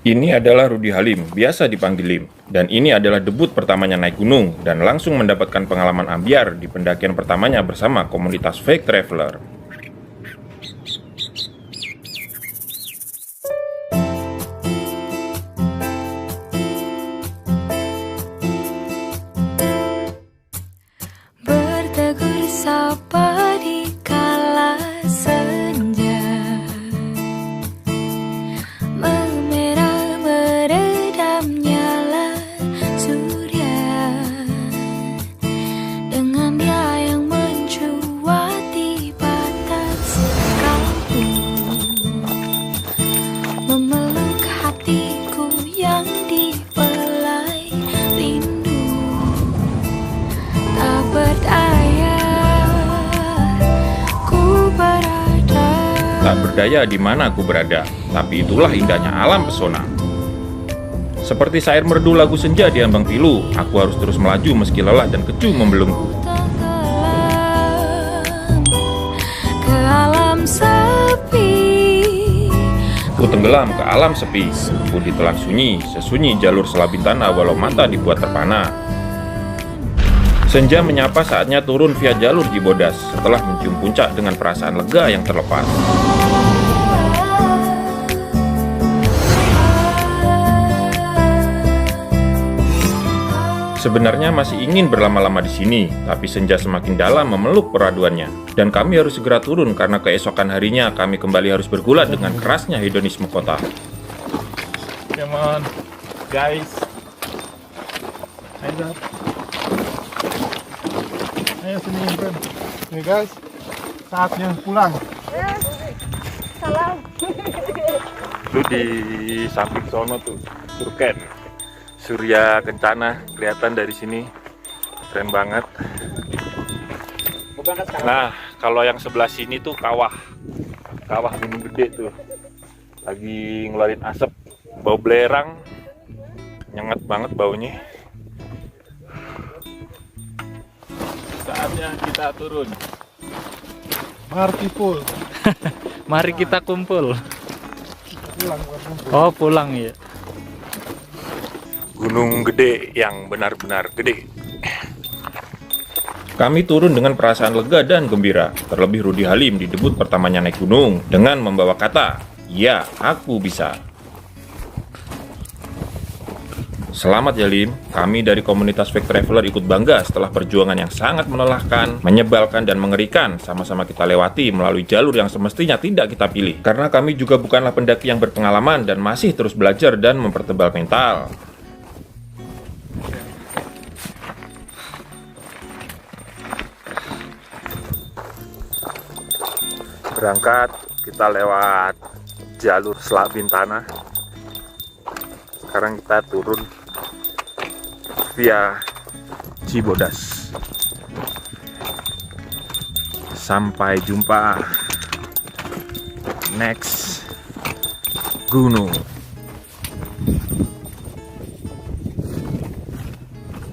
Ini adalah Rudy Halim, biasa dipanggil Lim. Dan ini adalah debut pertamanya naik gunung dan langsung mendapatkan pengalaman ambyar di pendakian pertamanya bersama komunitas Fake Traveler. Bertegur sapa di kala senja, memerah meredam nyala surya, dengan dia yang mencuati batas kalbu, memeluk hatiku yang dibelai rindu. Tak berdaya, ku berada. Tak berdaya di mana aku berada, tapi itulah indahnya alam pesona. Seperti syair merdu lagu senja di ambang pilu, aku harus terus melaju meski lelah dan keju membelenggu. Tenggelam ke alam sepi. Ku tenggelam ke alam sepi, ku ditelan sunyi, sesunyi jalur selabintana walau mata dibuat terpana. Senja menyapa saatnya turun via jalur Jibodas setelah mencium puncak dengan perasaan lega yang terlepas. Sebenarnya masih ingin berlama-lama di sini, tapi senja semakin dalam memeluk peraduannya. Dan kami harus segera turun karena keesokan harinya kami kembali harus bergulat dengan kerasnya hedonisme kota. Come on, guys. Ayo, ayo sini Bro. Nih guys, saatnya pulang. Salam. Lu di samping sono tuh, Surken. Surya Kencana kelihatan dari sini. Keren banget. Nah, kalau yang sebelah sini tuh kawah. Kawah Gunung Gede tuh. Lagi ngeluarin asap, bau belerang. Nyengat banget baunya. Saatnya kita turun. Martipul. Mari kita kumpul. Pulang, bukan kumpul. Oh, pulang ya. Gunung Gede yang benar-benar gede. Kami turun dengan perasaan lega dan gembira. Terlebih Rudy Halim di debut pertamanya naik gunung dengan membawa kata, "Ya, aku bisa." Selamat ya Lim, kami dari komunitas Fake Traveler ikut bangga setelah perjuangan yang sangat melelahkan, menyebalkan dan mengerikan sama-sama kita lewati melalui jalur yang semestinya tidak kita pilih. Karena kami juga bukanlah pendaki yang berpengalaman dan masih terus belajar dan mempertebal mental. Berangkat, kita lewat jalur Selak Bintana. Sekarang kita turun via Cibodas. Sampai jumpa next gunung.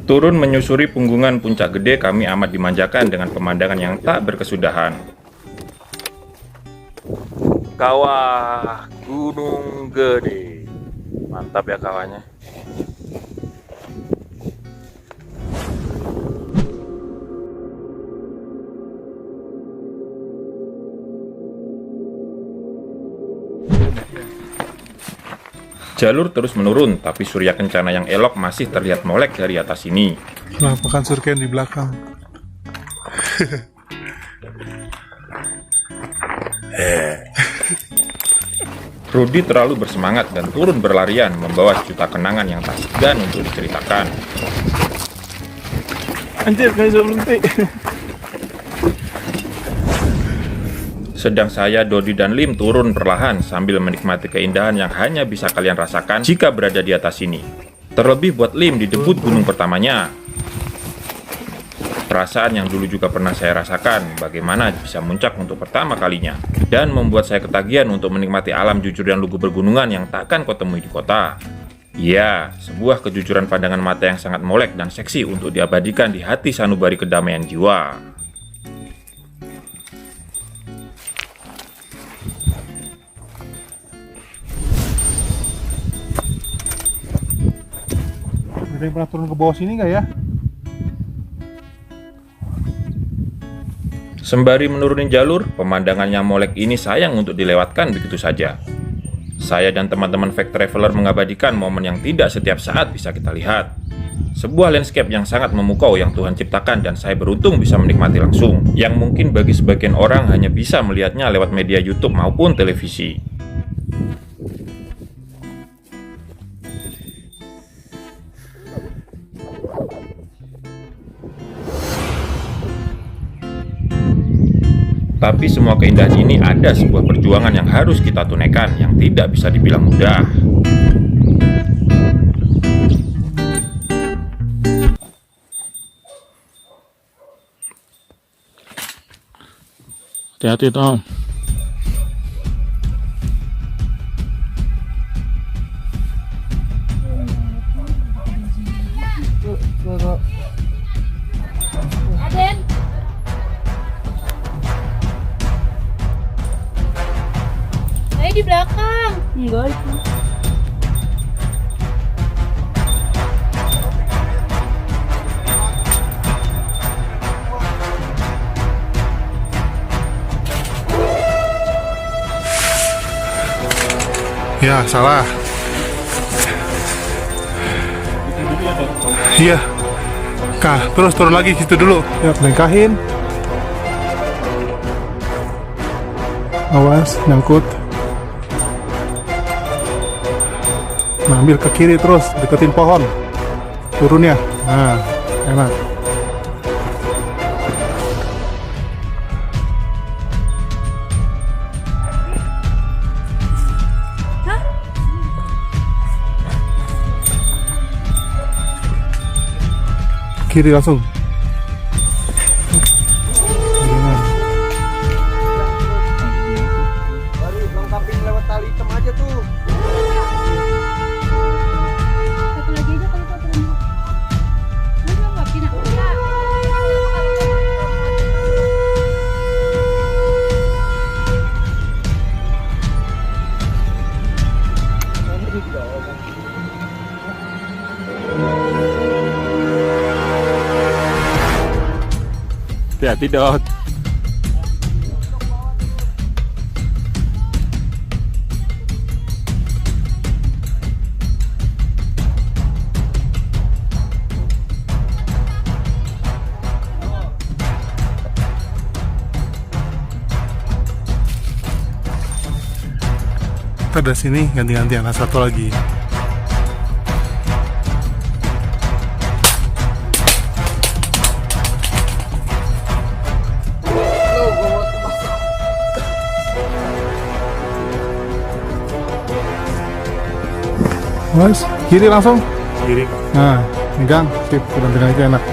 Turun menyusuri punggungan puncak gede, kami amat dimanjakan dengan pemandangan yang tak berkesudahan. Kawah Gunung Gede, mantap ya kawahnya. Jalur terus menurun, tapi Surya Kencana yang elok masih terlihat molek dari atas sini. Penampakan Surken di belakang. Rudy terlalu bersemangat dan turun berlarian membawa sejuta kenangan yang tak segan untuk diceritakan. Anjir, gak bisa berhenti. Sedang saya, Dodi dan Lim turun perlahan sambil menikmati keindahan yang hanya bisa kalian rasakan jika berada di atas sini. Terlebih buat Lim di debut gunung pertamanya. Perasaan yang dulu juga pernah saya rasakan, bagaimana bisa muncak untuk pertama kalinya. Dan membuat saya ketagihan untuk menikmati alam jujur dan lugu pergunungan yang takkan kau temui di kota. Ya, sebuah kejujuran pandangan mata yang sangat molek dan seksi untuk diabadikan di hati sanubari kedamaian jiwa. Ada yang pernah turun ke bawah sini nggak ya? Sembari menuruni jalur, pemandangan yang molek ini sayang untuk dilewatkan begitu saja. Saya dan teman-teman Fact Traveler mengabadikan momen yang tidak setiap saat bisa kita lihat. Sebuah landscape yang sangat memukau yang Tuhan ciptakan dan saya beruntung bisa menikmati langsung. Yang mungkin bagi sebagian orang hanya bisa melihatnya lewat media YouTube maupun televisi. Tapi semua keindahan ini ada sebuah perjuangan yang harus kita tunaikan yang tidak bisa dibilang mudah. Hati-hati Tom. Saya di belakang. Enggak itu. Ya, salah. Iya. Kah, terus turun lagi situ dulu. Ya, lengkahin. Awas, nyangkut. Nah, ambil ke kiri terus, deketin pohon. Turun ya. Nah, enak. Kiri langsung. Lengkapin lewat tali hitam aja tuh. Satu lagi aja kalau kau turun. Lu lengkapin aku. Hati-hati Dot. Kita dari sini ganti-gantian, nah, satu lagi. Mas, kiri langsung. Kiri. Nah, megang, sip, pegang itu enak.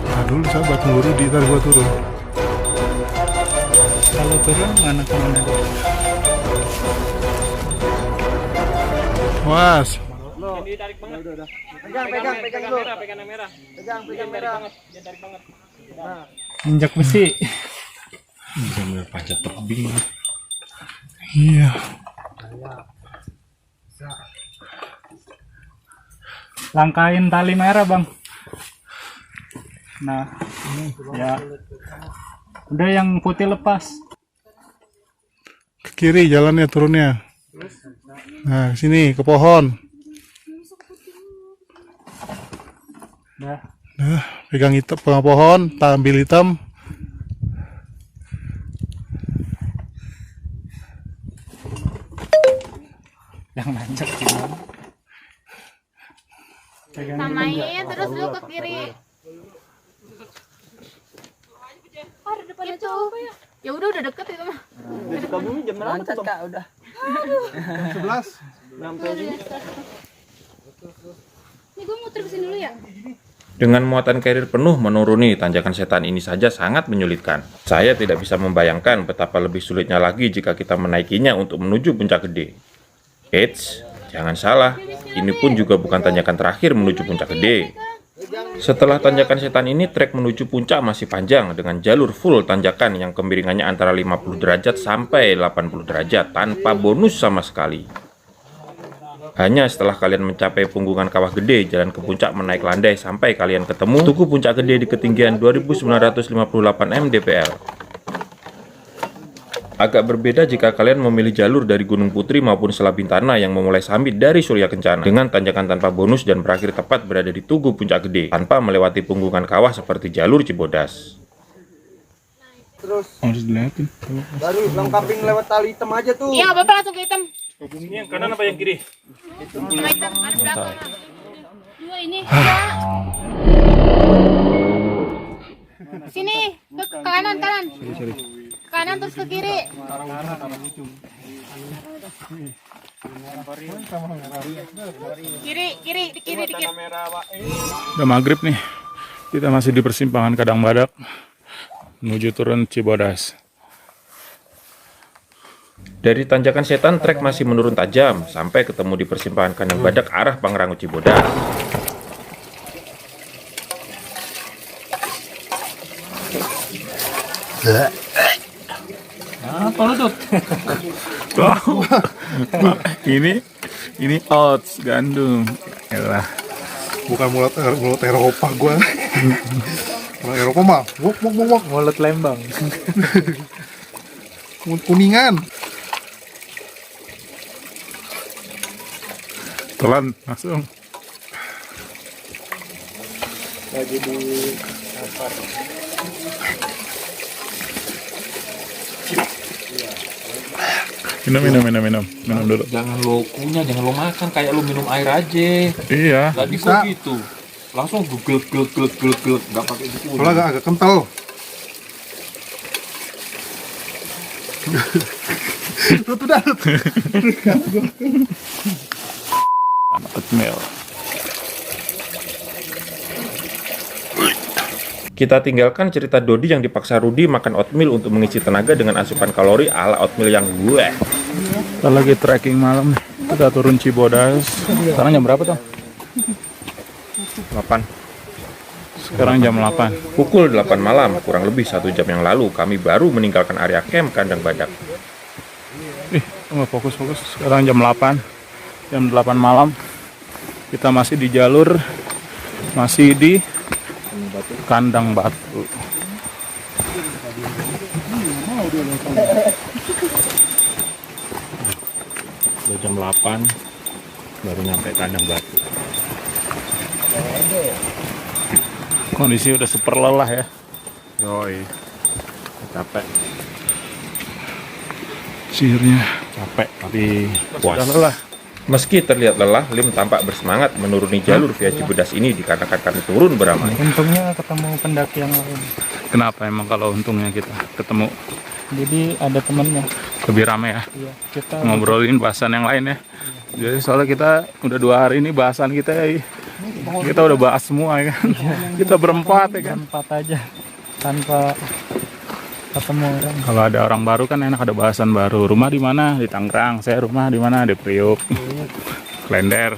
Nah, dulu sahabat tunggu di ntar gua turun. Kalau turun mana kemana? Was, Pegang dulu. Pegang merah. Injak besi. Jamur panjat tebing. iya. Langkain tali merah Bang. Nah, ini ya. Udah yang putih lepas. Ke kiri jalannya turunnya. Nah, sini ke pohon. Dah. Nah, pegang hitam, pegang pohon, ambil hitam. Yang nancap gimana? Samain terus lu ke kiri. Oh, ada depan itu. Ya udah deket itu mah. Sukabumi jam berapa tuh, Kak? Udah. 11. Sampai sini. Nih gue muter kesini dulu ya. Dengan muatan carrier penuh menuruni tanjakan setan ini saja sangat menyulitkan. Saya tidak bisa membayangkan betapa lebih sulitnya lagi jika kita menaikinya untuk menuju puncak gede. Eits, jangan salah, ini pun juga bukan tanjakan terakhir menuju puncak gede. Setelah tanjakan setan ini, trek menuju puncak masih panjang dengan jalur full tanjakan yang kemiringannya antara 50 derajat sampai 80 derajat tanpa bonus sama sekali. Hanya setelah kalian mencapai punggungan kawah gede, jalan ke puncak menaik landai sampai kalian ketemu tugu puncak gede di ketinggian 2958 mdpl. Agak berbeda jika kalian memilih jalur dari Gunung Putri maupun Selah Bintana yang memulai summit dari Surya Kencana dengan tanjakan tanpa bonus dan berakhir tepat berada di tugu puncak gede tanpa melewati punggungan kawah seperti jalur Cibodas. Terus Harus dilihatin. baru lengkapin lewat tali hitam aja tuh. Iya, Bapak langsung ke hitam. Ini yang kanan apa yang kiri? Sama hitam, ada belakang. Dua ini. Sini, ke kanan, kanan. Kanan terus ke kiri. Kiri dikit. Udah maghrib nih. Kita masih di persimpangan Kadang Badak menuju turun Cibodas. Dari tanjakan setan, trek masih menurun tajam sampai ketemu di persimpangan Kandang Badak arah Pangrango Cibodas. Ini oats gandum. Yalah. Bukan mulut Eropa gua. Orang Eropa mah wok Mulut Lembang. mulut kuningan. Telan langsung. Minum dulu. Jangan lo kunyah, jangan lo makan, kayak lo minum air aja. Iya. Gak bisa gitu. Langsung gelut, gak pakai dikunyah. Soalnya agak kental. Oatmeal. Kita tinggalkan cerita Dodi yang dipaksa Rudi makan oatmeal untuk mengisi tenaga dengan asupan kalori ala oatmeal yang gue. Kita lagi trekking malam nih. Kita turun Cibodas. Sekarang jam berapa tuh? 8. Sekarang jam 8. Pukul 8 malam, kurang lebih 1 jam yang lalu, kami baru meninggalkan area camp Kandang Badak. Nggak fokus. Sekarang jam 8. Jam 8 malam. Kita masih di jalur. Masih di Kandang Batu. Udah jam 8, baru nyampe Kandang Batu. Kondisi udah super lelah ya. Yoi, capek. Sihirnya Capek, tapi udah puas. lelah. Meski terlihat lelah, Lim tampak bersemangat menuruni jalur via Cibodas ini dikarenakan kami turun beramai. Untungnya ketemu pendaki yang lain. Kenapa emang kalau untungnya kita ketemu Jadi ada temennya. lebih ramai ya? Iya, kita Ngobrolin bahasan yang lain ya. Jadi soalnya kita udah 2 hari ini bahasan kita udah bahas semua ya kan. Kita berempat ya kan. empat aja tanpa ketemu orang. Kalau ada orang baru kan enak, ada bahasan baru. Rumah di mana? Di Tangerang. Saya rumah di mana? Di Priuk. Klender.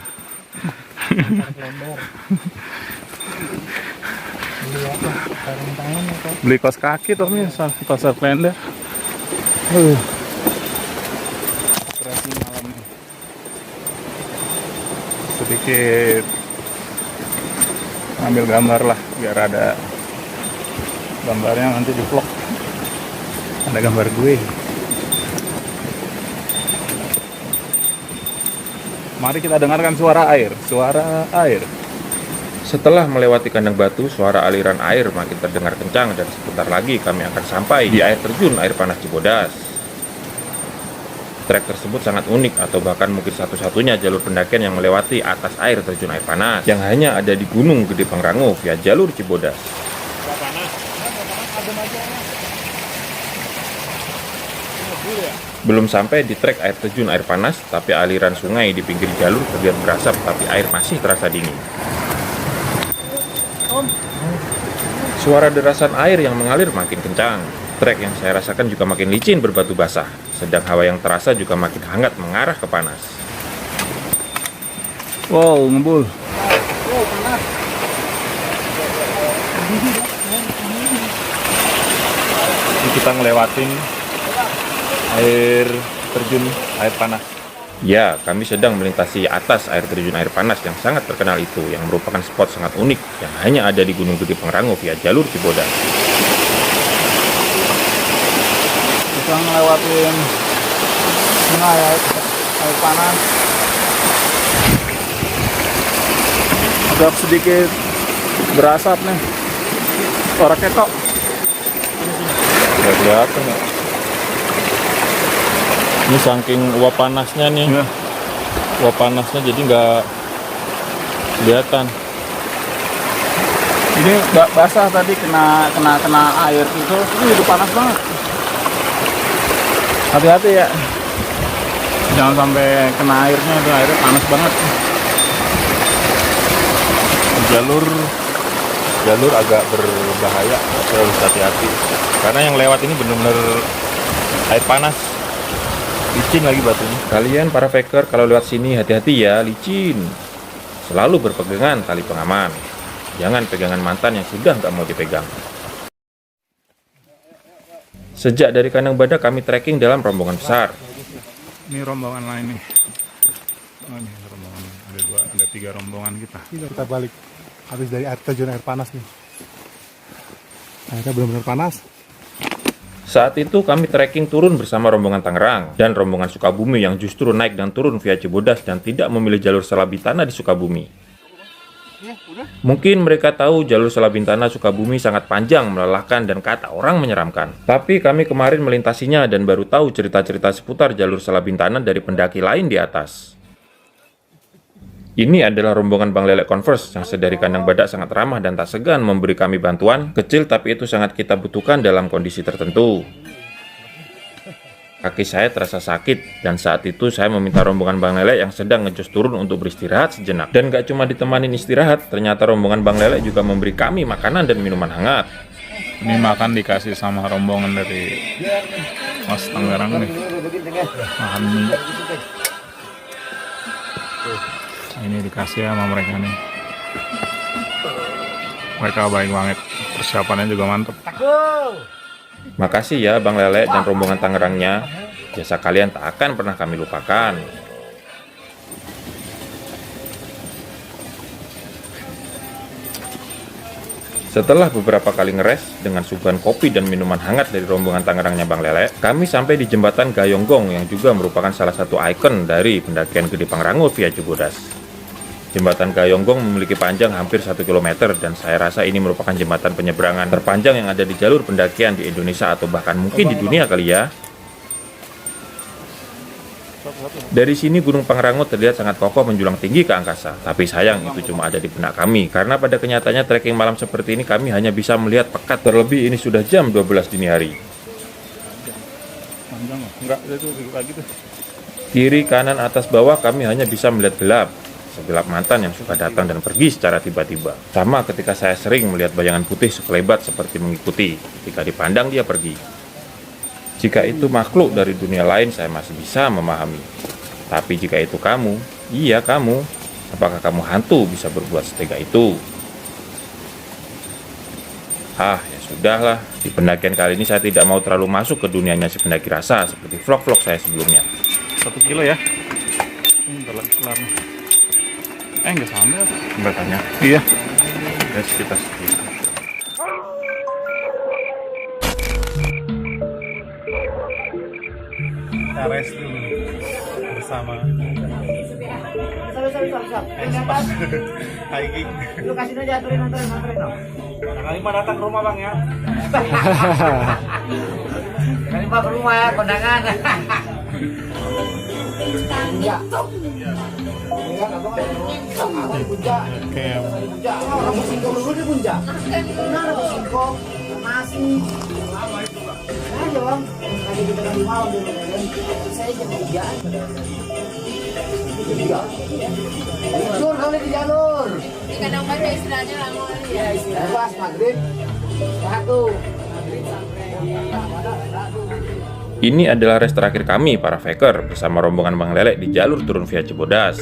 Sarung tangan atau Beli kaos kaki tuh nih pasar Klender. Operasi malam nih. Sedikit ambil gambar lah biar ada gambarnya nanti di vlog. Ada gambar gue. Mari kita dengarkan suara air. Setelah melewati Kandang Batu, suara aliran air makin terdengar kencang dan sebentar lagi kami akan sampai di air terjun air panas Cibodas. Trek tersebut sangat unik atau bahkan mungkin satu-satunya jalur pendakian yang melewati atas air terjun air panas yang hanya ada di Gunung Gede Pangrango via jalur Cibodas. Belum sampai di trek air terjun air panas, tapi aliran sungai di pinggir jalur terlihat berasap tapi air masih terasa dingin. Suara derasan air yang mengalir makin kencang. Trek yang saya rasakan juga makin licin berbatu basah, sedang hawa yang terasa juga makin hangat mengarah ke panas. Wow, ngebul. Ini kita ngelewatin air terjun air panas. Ya, kami sedang melintasi atas air terjun air panas yang sangat terkenal itu, yang merupakan spot sangat unik yang hanya ada di Gunung Gede Pangrango via jalur Cibodas. Kita ngelewatin sungai air panas. Agak sedikit berasap nih. Suara ketok. Nggak kelihatan ya. Ini saking uap panasnya nih. Ya. Uap panasnya jadi nggak kelihatan. Ini basah tadi kena air itu. Ini udah panas banget. Hati-hati ya. Jangan sampai kena airnya, itu airnya panas banget. Jalur agak berbahaya, harus hati-hati. Karena yang lewat ini benar-benar air panas. Licin lagi batunya. Kalian para faker kalau lewat sini hati-hati ya, licin. Selalu berpegangan tali pengaman. Jangan pegangan mantan yang sudah nggak mau dipegang. Sejak dari Kandang Badak kami trekking dalam rombongan besar. Ini rombongan lain nih. Oh, ini rombongan ada 3 rombongan kita. Kita balik habis dari air terjun air panas nih. Airnya benar-benar panas. Saat itu kami trekking turun bersama rombongan Tangerang dan rombongan Sukabumi yang justru naik dan turun via Cibodas dan tidak memilih jalur Salabintana di Sukabumi. Mungkin mereka tahu jalur Salabintana Sukabumi sangat panjang, melelahkan, dan kata orang menyeramkan. Tapi kami kemarin melintasinya dan baru tahu cerita-cerita seputar jalur Salabintana dari pendaki lain di atas. Ini adalah rombongan Bang Lele Converse yang sedari Kandang Badak sangat ramah dan tak segan memberi kami bantuan, kecil tapi itu sangat kita butuhkan dalam kondisi tertentu. Kaki saya terasa sakit dan saat itu saya meminta rombongan Bang Lele yang sedang ngejos turun untuk beristirahat sejenak. Dan gak cuma ditemanin istirahat, ternyata rombongan Bang Lele juga memberi kami makanan dan minuman hangat. Ini makan dikasih sama rombongan dari Mas Tangerang nih. Makan mie. Ini dikasih sama mereka nih. Mereka baik banget. Persiapannya juga mantep. Makasih ya Bang Lele dan rombongan Tangerangnya. Jasa kalian tak akan pernah kami lupakan. Setelah beberapa kali ngeres dengan suguhan kopi dan minuman hangat dari rombongan Tangerangnya Bang Lele, kami sampai di jembatan Gayonggong yang juga merupakan salah satu ikon dari pendakian Gede Pangrango via Cibodas. Jembatan Gayonggong memiliki panjang hampir 1 km dan saya rasa ini merupakan jembatan penyeberangan terpanjang yang ada di jalur pendakian di Indonesia atau bahkan mungkin di dunia kali ya. Dari sini Gunung Pangrango terlihat sangat kokoh menjulang tinggi ke angkasa. Tapi sayang itu cuma ada di benak kami, karena pada kenyataannya trekking malam seperti ini kami hanya bisa melihat pekat, terlebih ini sudah jam 12 dini hari. Panjang enggak, itu lagi tuh. Kiri, kanan, atas, bawah kami hanya bisa melihat gelap. Segelap mantan yang suka datang dan pergi secara tiba-tiba. Sama ketika saya sering melihat bayangan putih sekelebat seperti mengikuti. Ketika dipandang dia pergi. Jika itu makhluk dari dunia lain saya masih bisa memahami. Tapi jika itu kamu, iya kamu, apakah kamu hantu bisa berbuat setega itu? Ah, ya sudahlah. Di pendakian kali ini saya tidak mau terlalu masuk ke dunianya si pendaki rasa seperti vlog-vlog saya sebelumnya. 1 kilo ya. Ini bentar lagi kelar nih. Nggak sampai apa? Bertanya. Iya. Ya sekitar segitu. Kita rest dulu bersama hiking. Lu kasih aja anterin. Kali mah datang ke rumah Bang ya. Kali Pak ke rumah ya, kondangan. Iya. Orang Singkong dulu di puncak. Benar Singkong masih. Ayo Bang, lagi kita lagi malam dulu kan. Saya jam 3-an. Jalur kali di jalur. Di Kandang Badak istilahnya lama kali ya. Istilah pas maghrib. Satu. Ini adalah race terakhir kami para faker bersama rombongan Bang Lele di jalur turun via Cibodas.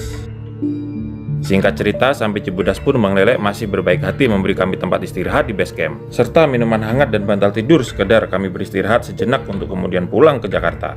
Singkat cerita, sampai Cibodas pun Bang Lele masih berbaik hati memberi kami tempat istirahat di base camp, serta minuman hangat dan bantal tidur sekedar kami beristirahat sejenak untuk kemudian pulang ke Jakarta.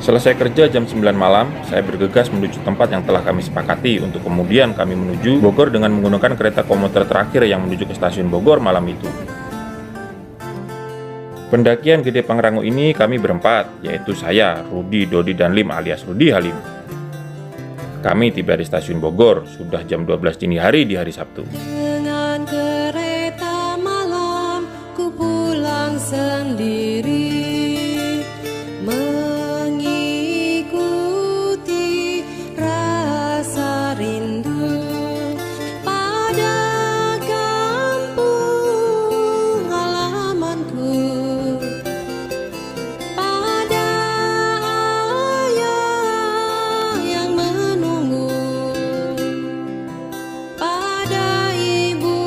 Selesai kerja jam 9 malam, saya bergegas menuju tempat yang telah kami sepakati untuk kemudian kami menuju Bogor dengan menggunakan kereta komuter terakhir yang menuju ke stasiun Bogor malam itu. Pendakian Gede Pangrango ini kami berempat, yaitu saya, Rudi, Dodi, dan Lim alias Rudi Halim. Kami tiba di stasiun Bogor sudah jam 12 dini hari di hari Sabtu. Dengan kereta malam ku pulang sendiri, mengikuti rasa rindu pada kampung halamanku, pada ayah yang menunggu, pada ibu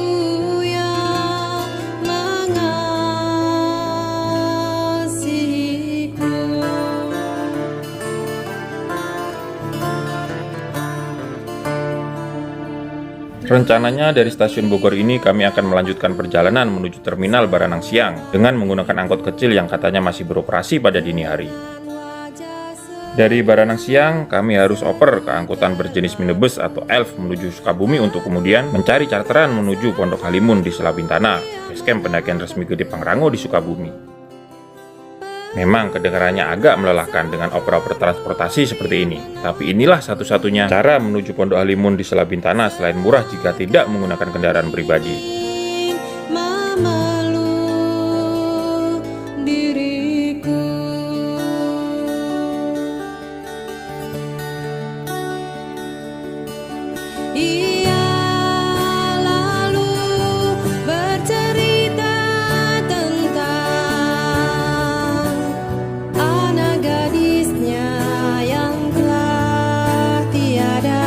yang mengasihiku. Rencananya dari stasiun Bogor ini kami akan melanjutkan perjalanan menuju terminal Baranang Siang dengan menggunakan angkot kecil yang katanya masih beroperasi pada dini hari. Dari Baranang Siang, kami harus oper ke angkutan berjenis minibus atau ELF menuju Sukabumi untuk kemudian mencari charteran menuju Pondok Halimun di Selabintana, basecamp pendakian resmi Gede Pangrango di Sukabumi. Memang kedengarannya agak melelahkan dengan opera-opera transportasi seperti ini, tapi inilah satu-satunya cara menuju Pondok Halimun di Selabintana selain murah jika tidak menggunakan kendaraan pribadi. Memeluk diriku, ia lalu bercerita tentang anak gadisnya yang telah tiada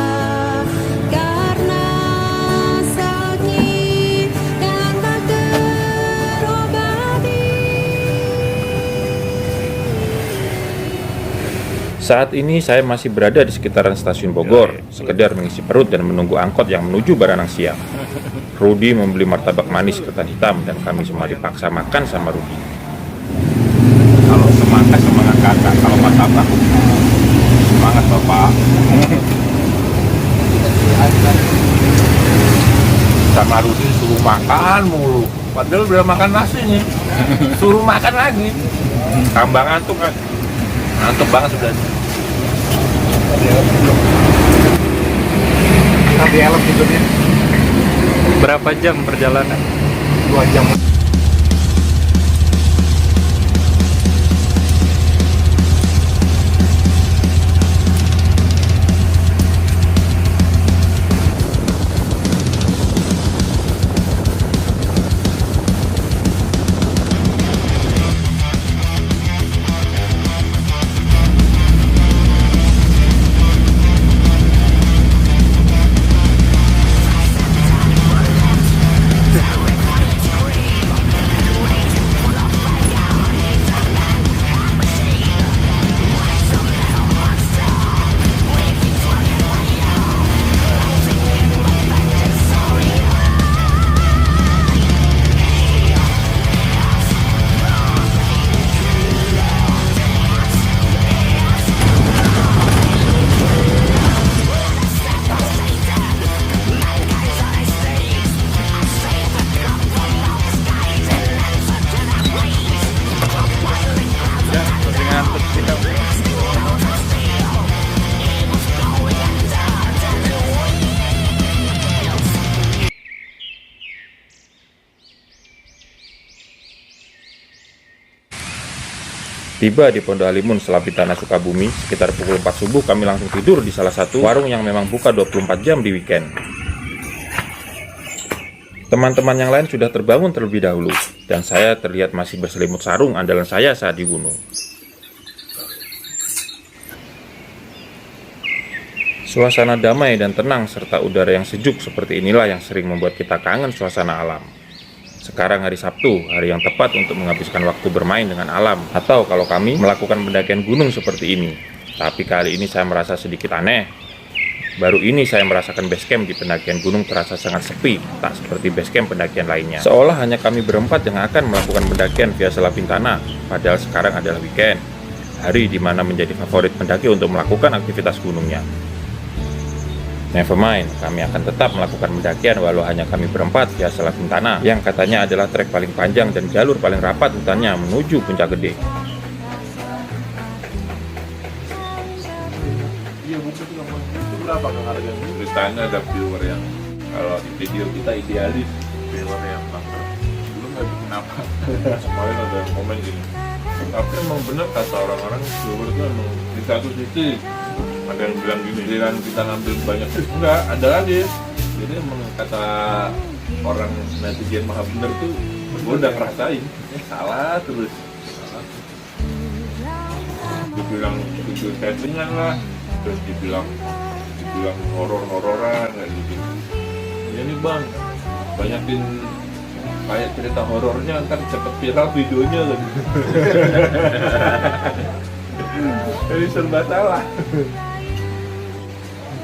karena sakit dan tak terobati. Saat ini saya masih berada di sekitaran stasiun Bogor, sekedar mengisi perut dan menunggu angkot yang menuju Baranang Siang. Rudi membeli martabak manis ketan hitam dan kami semua dipaksa makan sama Rudi. Kalau semangat kakak, kalau martabak semangat bapak. Sama Rudi suruh makan mulu, padahal udah makan nasi nih, suruh makan lagi. Tambah ngantuk kan, ngantuk banget sudah. Di elok tidurnya Berapa jam perjalanan? 2 jam. Tiba di Pondok Halimun, Selabintana, Sukabumi, sekitar pukul 4 subuh kami langsung tidur di salah satu warung yang memang buka 24 jam di weekend. Teman-teman yang lain sudah terbangun terlebih dahulu, dan saya terlihat masih berselimut sarung andalan saya saat di gunung. Suasana damai dan tenang serta udara yang sejuk seperti inilah yang sering membuat kita kangen suasana alam. Sekarang hari Sabtu, hari yang tepat untuk menghabiskan waktu bermain dengan alam, atau kalau kami melakukan pendakian gunung seperti ini. Tapi kali ini saya merasa sedikit aneh. Baru ini saya merasakan base camp di pendakian gunung terasa sangat sepi, tak seperti base camp pendakian lainnya. Seolah hanya kami berempat yang akan melakukan pendakian via Selabintana, padahal sekarang adalah weekend, hari di mana menjadi favorit pendaki untuk melakukan aktivitas gunungnya. Never mind, kami akan tetap melakukan pendakian walau hanya kami berempat via Selabintana, yang katanya adalah trek paling panjang dan jalur paling rapat hutannya menuju Puncak Gede. Berapa harga ceritanya? Ada viewer yang kalau di video kita idealis, viewer yang bangker dulu nggak bikin apa. Kemarin ada yang komen gini, tapi emang bener kata orang-orang, viewer itu emang di satu sisi ada yang bilang gini, giliran kita ngambil banyak, enggak, ada lagi. Jadi emang kata orang netizen maha bener tuh, gue udah ngerasain salah terus. Dibilang video settingan lah, terus dibilang horor-hororan kayak gitu. Ya nih bang, banyakin kayak cerita horornya, ntar cepet viral videonya kan. Jadi serba salah.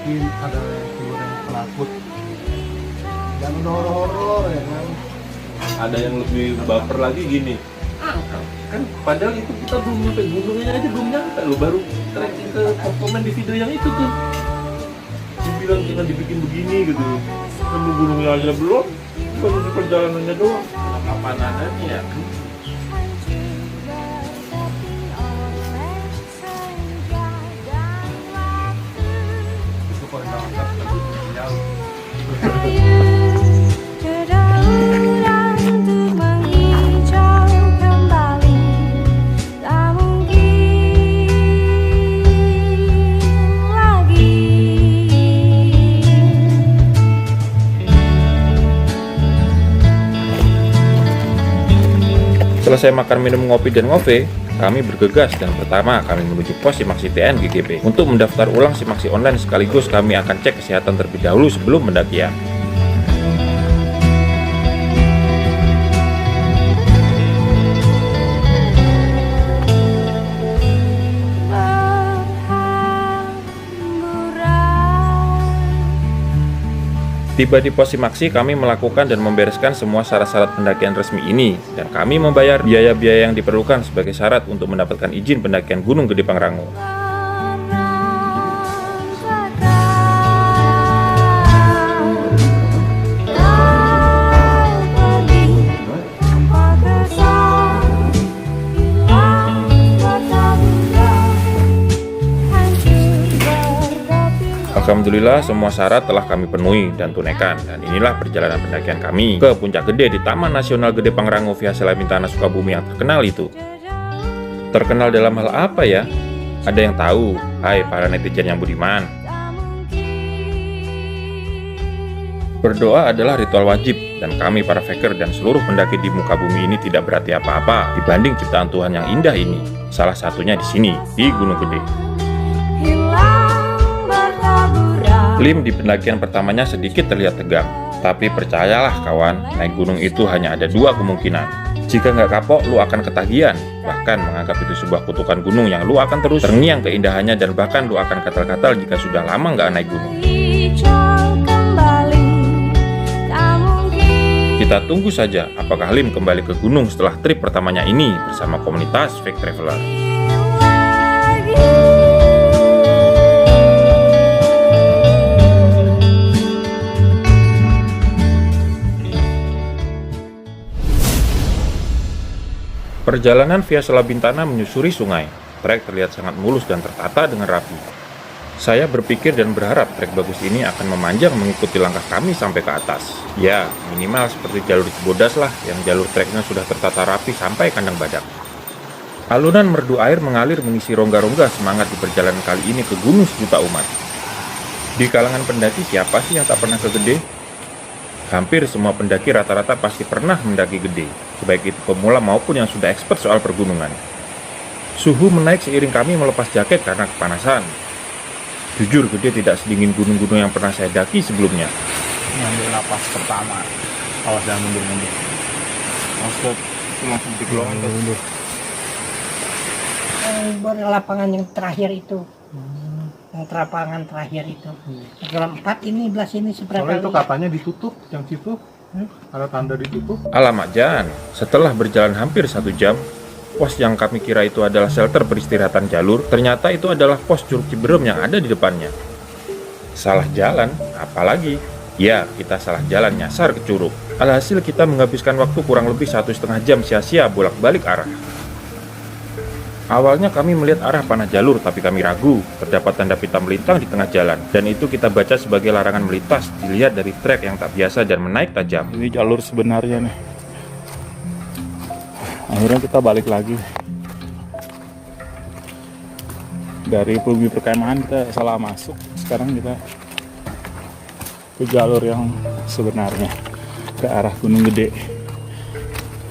Mungkin ada viewer yang pelakut. Jangan horor-horor ya kan. Ada yang lebih baper lagi gini, kan padahal itu kita belum nyampe gunungnya aja, belum nyampe lo baru trekking ke komen di video yang itu tuh. Dibilang jangan dibikin begini gitu, kan di gunungnya aja belum, baru di perjalanannya doang. Kapan adanya ya? Itu koordinator tapi jauh. Kedauran untuk menghijau kembali, tak mungkin lagi. Selesai makan, minum, ngopi, dan ngove, kami bergegas dan pertama kami menuju pos Simaksi TN GGP untuk mendaftar ulang Simaksi online, sekaligus kami akan cek kesehatan terlebih dahulu sebelum pendakian. Tiba di pos Simaksi, kami melakukan dan membereskan semua syarat-syarat pendakian resmi ini, dan kami membayar biaya-biaya yang diperlukan sebagai syarat untuk mendapatkan izin pendakian Gunung Gede Pangrango. Alhamdulillah semua syarat telah kami penuhi dan tunaikan, dan inilah perjalanan pendakian kami ke Puncak Gede di Taman Nasional Gede Pangrango via Selabintana Sukabumi yang terkenal itu. Terkenal dalam hal apa ya? Ada yang tahu? Hai para netizen yang budiman. Berdoa adalah ritual wajib, dan kami para faker dan seluruh pendaki di muka bumi ini tidak berarti apa-apa dibanding ciptaan Tuhan yang indah ini. Salah satunya di sini, di Gunung Gede. Lim di pendakian pertamanya sedikit terlihat tegang, tapi percayalah kawan, naik gunung itu hanya ada dua kemungkinan. Jika nggak kapok, lu akan ketagihan, bahkan menganggap itu sebuah kutukan gunung yang lu akan terus terngiang keindahannya, dan bahkan lu akan katal-katal jika sudah lama nggak naik gunung. Kita tunggu saja apakah Lim kembali ke gunung setelah trip pertamanya ini bersama komunitas Fake Traveler. Perjalanan via Selabintana menyusuri sungai. Trek terlihat sangat mulus dan tertata dengan rapi. Saya berpikir dan berharap trek bagus ini akan memanjang mengikuti langkah kami sampai ke atas. Ya, minimal seperti jalur Cibodas lah, yang jalur treknya sudah tertata rapi sampai kandang badak. Alunan merdu air mengalir mengisi rongga-rongga semangat di perjalanan kali ini ke Gunung Sejuta Umat. Di kalangan pendaki siapa sih yang tak pernah ke Gede? Hampir semua pendaki rata-rata pasti pernah mendaki Gede, baik itu pemula maupun yang sudah expert soal pergunungan. Suhu menaik seiring kami melepas jaket karena kepanasan. Jujur, Gede tidak sedingin gunung-gunung yang pernah saya daki sebelumnya. Ngambil napas pertama. Awas jangan mundur-mundur. Maksud itu langsung digelongan tuh. Berlapangan yang terakhir itu. Yang terapangan terakhir itu. Dalam 4 ini, belas ini seberapa? Soalnya itu katanya ditutup, yang situ ada tanda ditutup. Alamak Jan, setelah berjalan hampir 1 jam, pos yang kami kira itu adalah shelter peristirahatan jalur, ternyata itu adalah pos Curug Ciberem yang ada di depannya. Salah jalan, apalagi? Ya, kita salah jalan nyasar ke curug. Alhasil kita menghabiskan waktu kurang lebih 1,5 jam sia-sia bolak-balik arah. Awalnya kami melihat arah panah jalur, tapi kami ragu. Terdapat tanda pita melintang di tengah jalan, dan itu kita baca sebagai larangan melintas, dilihat dari trek yang tak biasa dan menaik tajam. Ini jalur sebenarnya nih. Akhirnya kita balik lagi. Dari bumi perkemahan kita salah masuk. Sekarang kita ke jalur yang sebenarnya, ke arah Gunung Gede.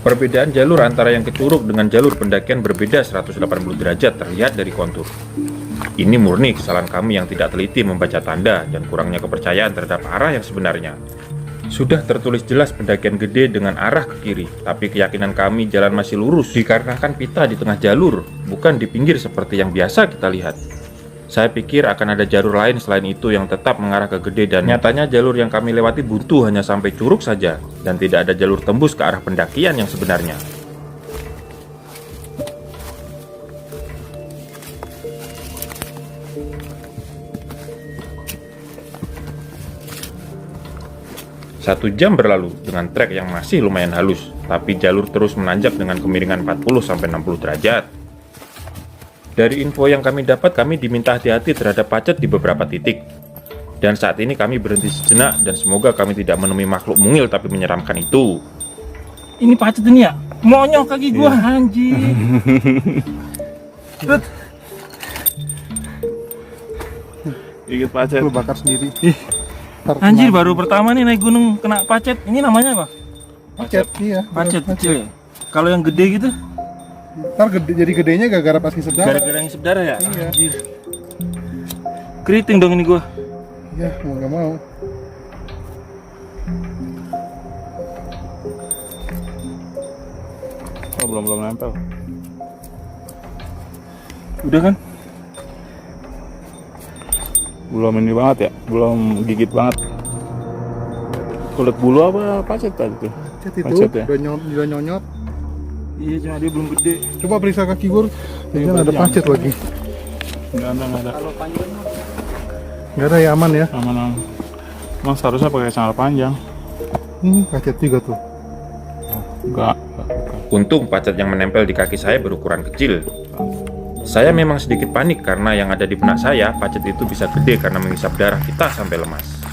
Perbedaan jalur antara yang ke curug dengan jalur pendakian berbeda 180 derajat terlihat dari kontur. Ini murni kesalahan kami yang tidak teliti membaca tanda dan kurangnya kepercayaan terhadap arah yang sebenarnya. Sudah tertulis jelas pendakian Gede dengan arah ke kiri, tapi keyakinan kami jalan masih lurus dikarenakan pita di tengah jalur, bukan di pinggir seperti yang biasa kita lihat. Saya pikir akan ada jalur lain selain itu yang tetap mengarah ke Gede, dan nyatanya jalur yang kami lewati buntu hanya sampai curug saja, dan tidak ada jalur tembus ke arah pendakian yang sebenarnya. Satu jam berlalu dengan trek yang masih lumayan halus, tapi jalur terus menanjak dengan kemiringan 40-60 derajat. Dari info yang kami dapat, kami diminta hati-hati terhadap pacet di beberapa titik. Dan saat ini kami berhenti sejenak dan semoga kami tidak menemui makhluk mungil tapi menyeramkan itu. Ini pacet ini ya? Monyok kaki gua anjir. Tut. Ikut pacet. Lu bakar sendiri. Anjir, baru pertama nih naik gunung kena pacet. Ini namanya apa? Pacet, iya. Pacet kecil ya? Kalau yang gede gitu? Ntar gede, jadi gedenya gara-gara pas ngisep darah. Gara-gara yang berdarah ya? Iya. Anjir. Keriting dong ini gua. Ya, mau gak mau. Oh, belum nempel. Udah kan? Belum ini banget ya, belum gigit banget. Kulit bulu apa pacet tadi tuh? Pacet itu, Pacet ya? udah nyonyot. Iya, cuma dia belum gede. Coba periksa kaki gue. Ini Jangan ada panjang. pacet lagi. Nggak ada. Nggak ada ya, aman ya. Aman. Emang seharusnya pakai sandal panjang. Pacet juga tuh. Enggak. Untung pacet yang menempel di kaki saya berukuran kecil. Saya memang sedikit panik karena yang ada di benak saya, pacet itu bisa gede karena mengisap darah kita sampai lemas.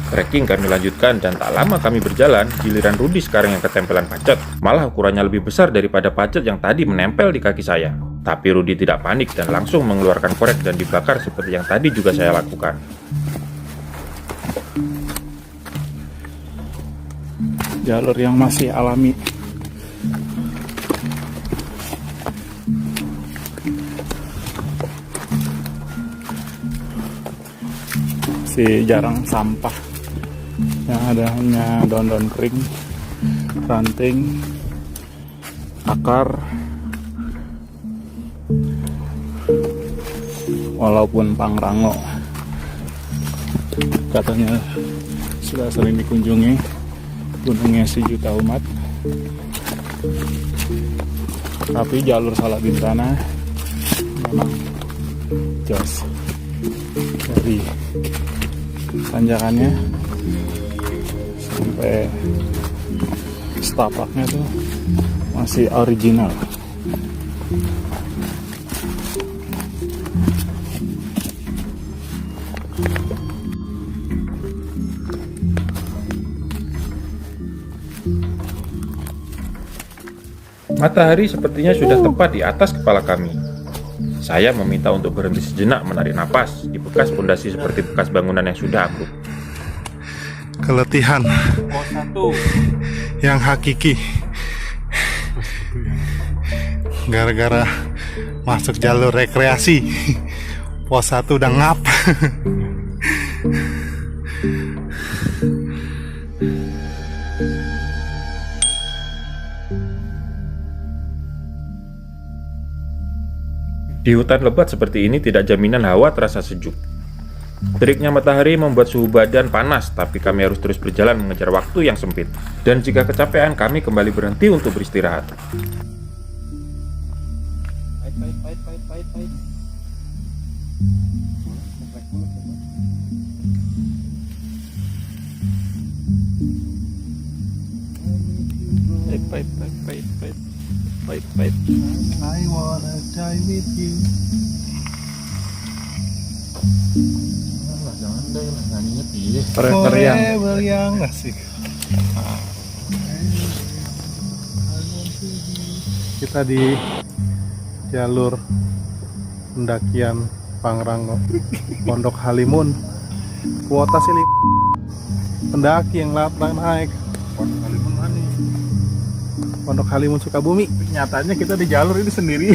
Trekking kami lanjutkan dan tak lama kami berjalan, giliran Rudi sekarang yang ketempelan pacet. Malah ukurannya lebih besar daripada pacet yang tadi menempel di kaki saya. Tapi Rudi tidak panik dan langsung mengeluarkan korek dan dibakar seperti yang tadi juga saya lakukan. Jalur yang masih alami. Masih jarang sampah. Yang ada hanya daun-daun kering, ranting, akar. Walaupun Pangrango katanya sudah sering dikunjungi, gunungnya Sejuta Umat, tapi jalur Salabintana memang jos. Dari tanjakannya sampai setapaknya tuh masih original. Matahari sepertinya sudah tepat di atas kepala kami. Saya meminta untuk berhenti sejenak menarik napas di bekas pondasi seperti bekas bangunan yang sudah ambruk. Keletihan Pos 1. yang hakiki gara-gara masuk jalur rekreasi. Pos 1 udah ngap. Di hutan lebat seperti ini tidak jaminan hawa terasa sejuk. Teriknya matahari membuat suhu badan panas, tapi kami harus terus berjalan mengejar waktu yang sempit. Dan jika kecapean, kami kembali berhenti untuk beristirahat. I wanna die with you. Forever yang asik. Kita di jalur pendakian Pangrango, Pondok Halimun. Kuota sih pendaki yang naik. Pondok Halimun mana? Pondok Halimun Sukabumi. Nyatanya kita di jalur ini sendiri.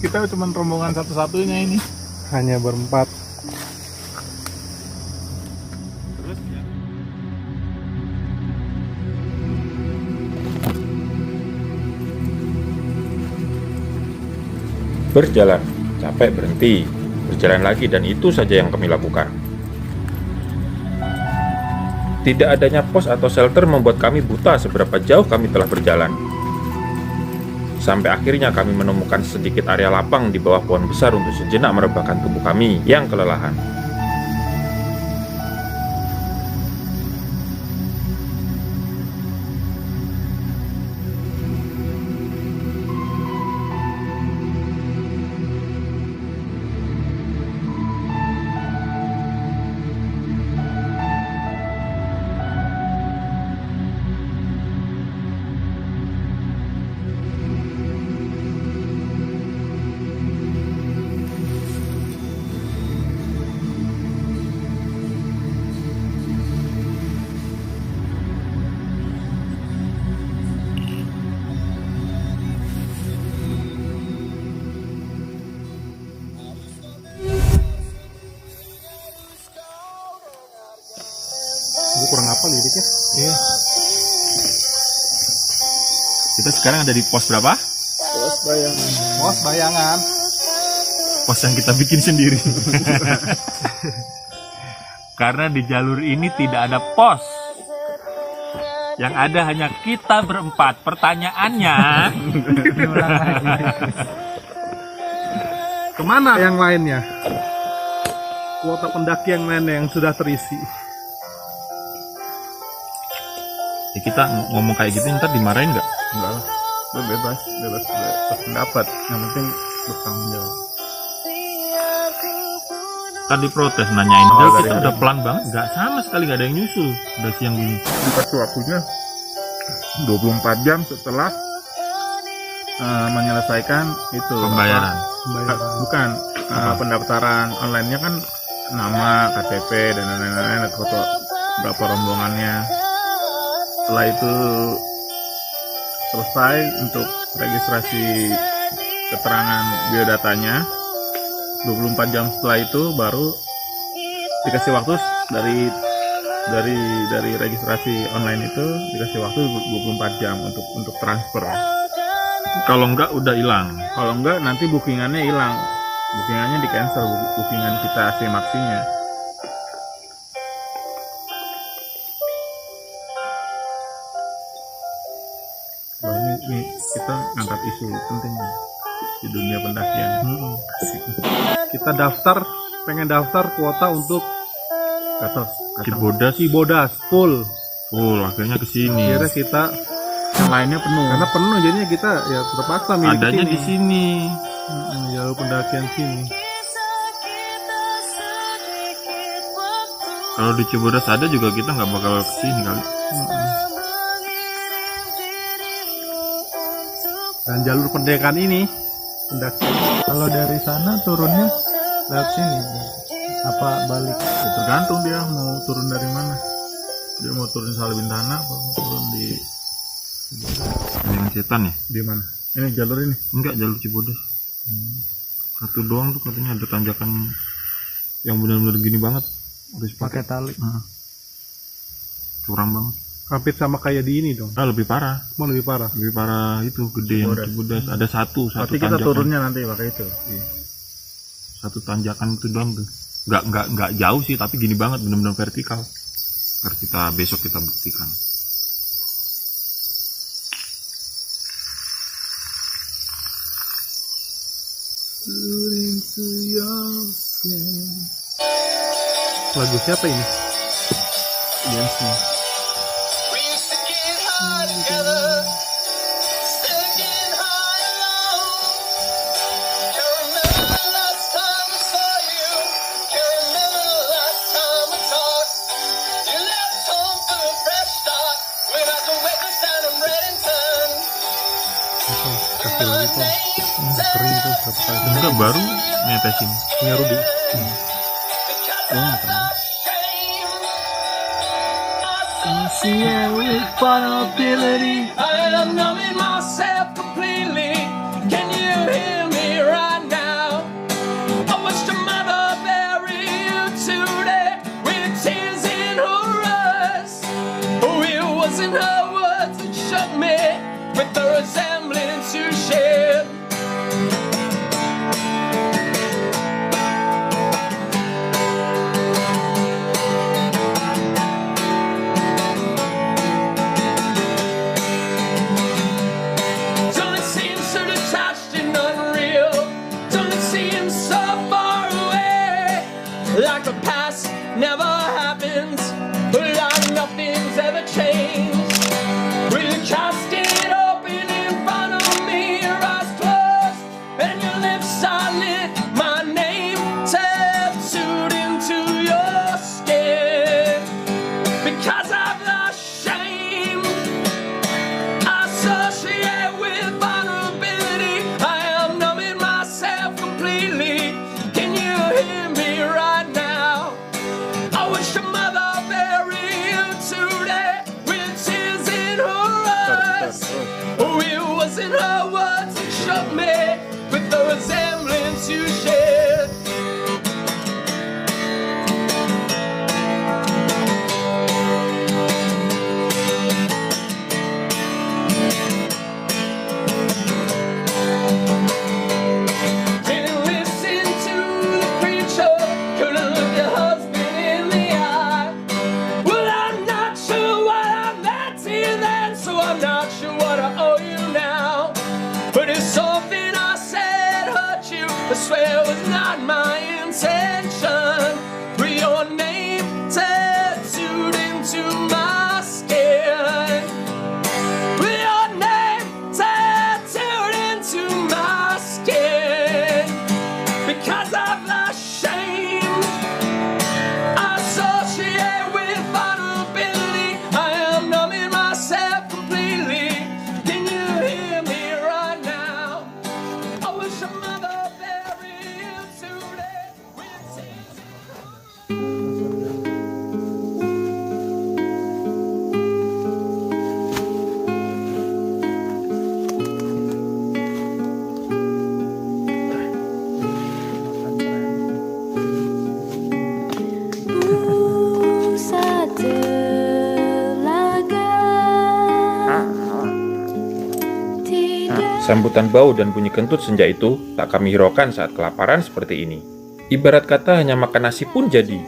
Kita cuma rombongan satu-satunya ini. Hanya berempat. Berjalan, capek berhenti, berjalan lagi, dan itu saja yang kami lakukan. Tidak adanya pos atau shelter membuat kami buta seberapa jauh kami telah berjalan. Sampai akhirnya kami menemukan sedikit area lapang di bawah pohon besar untuk sejenak merebahkan tubuh kami yang kelelahan. Gue kurang apa liriknya? Iya. Kita sekarang ada di pos berapa? Pos bayangan. Pos yang kita bikin sendiri. Karena di jalur ini tidak ada pos. Yang ada hanya kita berempat. Pertanyaannya, Kemana yang lainnya? Kuota pendaki yang lainnya yang sudah terisi. ya kita ngomong kayak gitu ntar dimarahin nggak? Enggak lah. Lu bebas pendapat. Yang penting bertanggung jawab. Tadi protes nanyain, kita udah pelan banget, nggak sama sekali nggak ada yang nyusul. Udah siang gini. Dikasih waktunya 24 jam setelah menyelesaikan itu Pembayaran. bukan pendaftaran online-nya kan nama, KTP dan lain-lain, foto berapa rombongannya. Setelah itu selesai untuk registrasi keterangan biodatanya, 24 jam setelah itu baru dikasih waktu dari registrasi online itu dikasih waktu 24 jam untuk transfer. Kalau enggak udah hilang. Kalau enggak nanti bookingannya hilang. Bookingannya di cancel, bookingan kita maksinya. Wah, ini kita ngangkat isu penting di dunia pendakian. Asik. Kita pengen daftar kuota untuk Cibodas full. akhirnya kesini. Akhirnya kita Yang lainnya penuh. karena penuh jadinya kita ya terpaksa milih Adanya di sini. jalur pendakian sini. Kalau di Cibodas ada juga kita nggak bakal kesini kali. Dan jalur pendekan ini pendaki. Kalau dari sana turunnya lewat sini apa balik? Ya, tergantung dia mau turun dari mana. Dia mau turun Salibintana apa mau turun di Dengan Setan ya? Di mana? Ini jalur ini? Enggak, jalur Cibodas. Satu doang tuh katanya ada tanjakan yang benar-benar gini banget. Harus Pakai tali. Curam banget. Hampir sama kayak di ini dong. Ah, lebih parah. Mau lebih parah. Lebih parah itu gede yang Cibodas. Ada satu Berarti kita tanjakan. turunnya nanti pakai itu. Iya. Satu tanjakan itu doang tuh. Enggak jauh sih, tapi gini banget, benar-benar vertikal. Ntar besok kita buktikan. Lagu siapa ini? Dancing. Kasih lagi tuh. Kering tuh berapa kali. Enggak, baru netesin. Punya Rudi. I am numbing myself completely. Can you hear me right now? I wish the mother bury you today with tears in her eyes. Oh, it wasn't her words that shook me with the resemblance you shared. Don't it seem so detached and unreal? Don't it seem so far away? Like the past never happens, like nothing's ever changed. Will you cast it open in front of me, your eyes closed and your lips silent? My name tattooed into your skin. Because I've lost shame, I associate with vulnerability. I am numbing myself completely. Can you hear me right now? I wish your mother bury you today with tears in her eyes. Oh, it wasn't her words that shook me with the resemblance you shared. Didn't listen to the preacher, couldn't look your husband in the eye. Well, I'm not sure what I meant to you then, so I'm not sure what I owe you now. But if something I said hurt you, I swear it was not my intention. With your name tattooed into my skin. With your name tattooed into my skin. Because I've lost shame, I associate with vulnerability. I am numbing myself completely. Can you hear me right now? I wish your mother bury you today with tears. Pusat telaga tidak Sambutan bau dan bunyi kentut senja itu tak kami hiraukan saat kelaparan seperti ini. Ibarat kata hanya makan nasi pun jadi.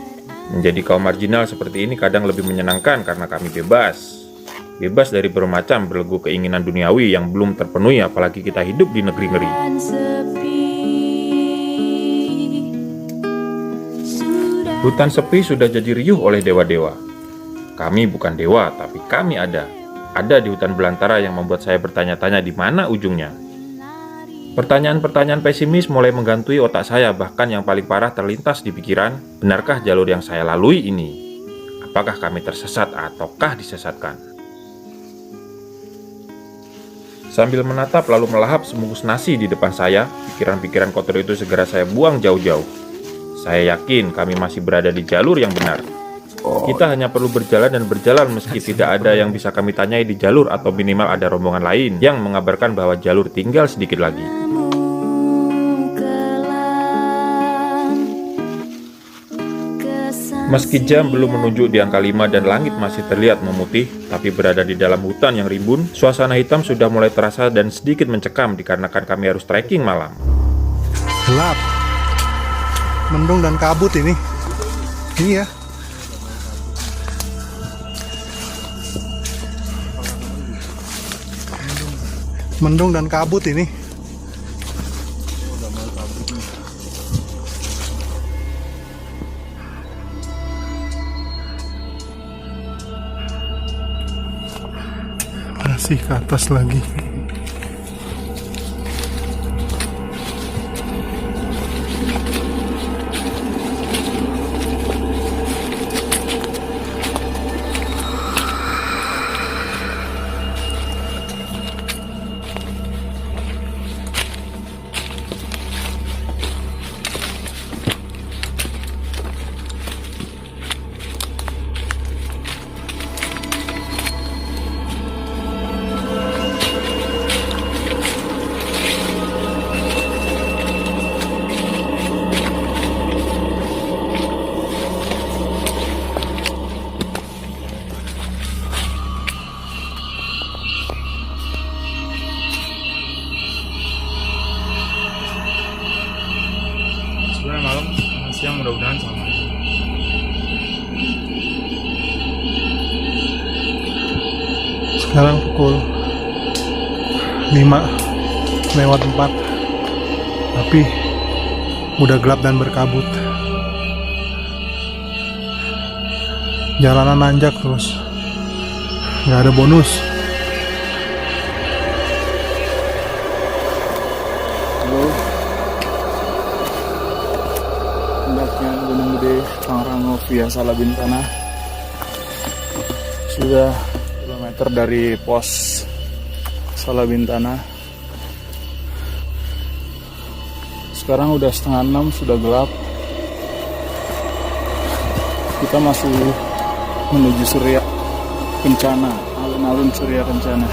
Menjadi kaum marginal seperti ini kadang lebih menyenangkan karena kami bebas. Bebas dari bermacam belenggu keinginan duniawi yang belum terpenuhi, apalagi kita hidup di negeri ngeri. dan sepi. Sudah Hutan sepi sudah jadi riuh oleh dewa-dewa. Kami bukan dewa, tapi kami ada. Ada di hutan belantara yang membuat saya bertanya-tanya di mana ujungnya. Pertanyaan-pertanyaan pesimis mulai menggantui otak saya, bahkan yang paling parah terlintas di pikiran, benarkah jalur yang saya lalui ini? Apakah kami tersesat ataukah disesatkan? Sambil menatap lalu melahap sebungkus nasi di depan saya, pikiran-pikiran kotor itu segera saya buang jauh-jauh. Saya yakin kami masih berada di jalur yang benar. Kita hanya perlu berjalan dan berjalan meski tidak ada yang bisa kami tanyai di jalur atau minimal ada rombongan lain yang mengabarkan bahwa jalur tinggal sedikit lagi. Meski jam belum menunjuk di angka 5 dan langit masih terlihat memutih, tapi berada di dalam hutan yang rimbun, suasana hitam sudah mulai terasa dan sedikit mencekam dikarenakan kami harus trekking malam. Gelap, mendung dan kabut ini ya. Mendung dan kabut ini. Masih ke atas lagi. Sebenarnya malam sama siang mudah-mudahan sama aja. Sekarang pukul 5:04, tapi udah gelap dan berkabut. Jalanan nanjak terus, nggak ada bonus. Hendaknya Gunung Gede Pangrango via Salabintana sudah kilometer dari pos Salabintana. Sekarang udah 5:30, sudah gelap. Kita masih menuju Surya Kencana, alun-alun Surya Kencana.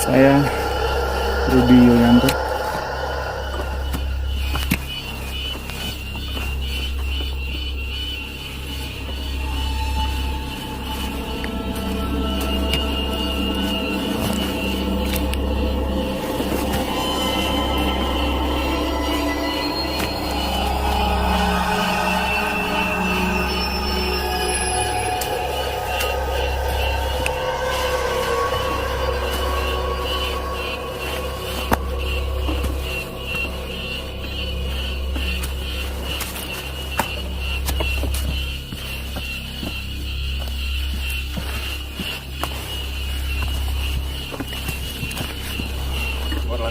Saya Rudi Yulianto.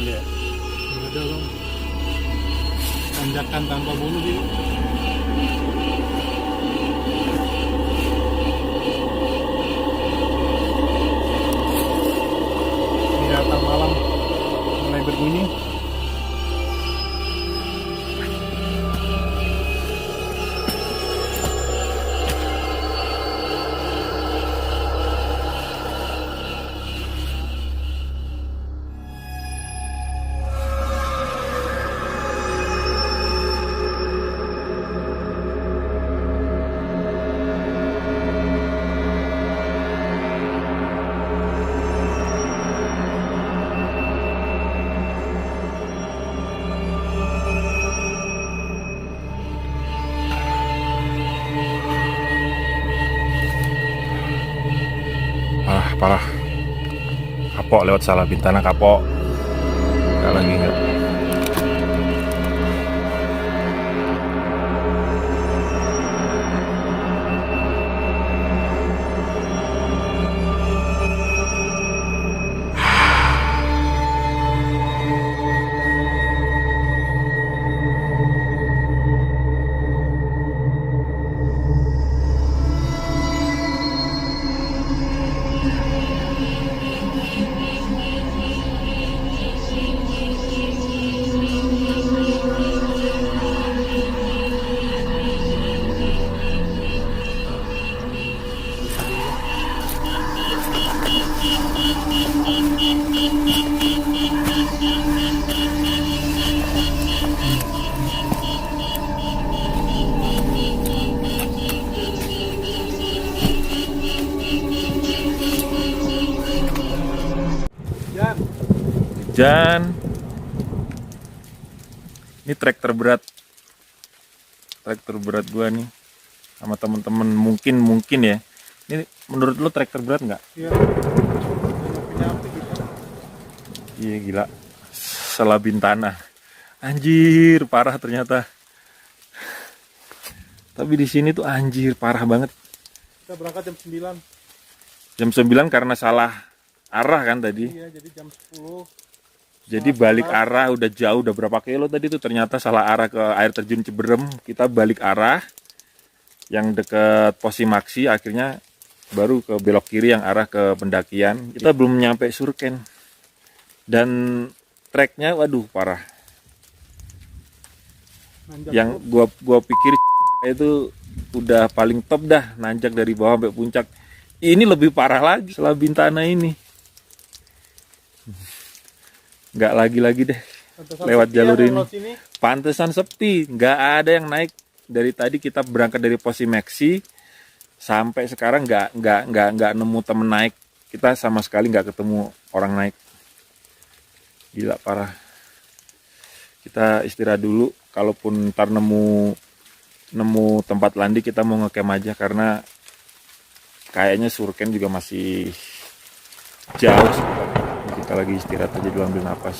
Ya. Ada dong. Tanjakan tanpa bulu gitu. Kelihatan malam mulai berbunyi. Parah. Kapok lewat Salabintana, kapok. Nggak lagi nggak. hujan. Ini trek terberat gua nih sama temen-temen, mungkin ya. Ini menurut lo trek terberat nggak? Iya. Iya gila, selabin tanah, anjir parah ternyata. Tapi di sini tuh anjir parah banget. Kita berangkat jam 9. Jam 9 karena salah arah kan tadi. Iya, jadi jam 10. Jadi balik arah udah jauh, udah berapa kilo tadi tuh ternyata salah arah ke air terjun Ciberem. Kita balik arah yang deket Posimaksi, akhirnya baru ke belok kiri yang arah ke pendakian. Kita belum nyampe Surken. Dan treknya waduh parah. Nanjak Yang gua pikir itu udah paling top dah, nanjak dari bawah sampai puncak. Ini lebih parah lagi selabin tanah ini. Nggak lagi deh Pantesan lewat sepi jalur ya, ini. kalau sini. Pantesan sepi, nggak ada yang naik. Dari tadi kita berangkat dari Posimaksi sampai sekarang nggak nemu temen naik. Kita sama sekali nggak ketemu orang naik. Gila parah. Kita istirahat dulu. Kalaupun ntar nemu tempat landi, kita mau ngecamp aja karena kayaknya Surken juga masih jauh sebenarnya. Kita lagi istirahat aja dulu, ambil napas.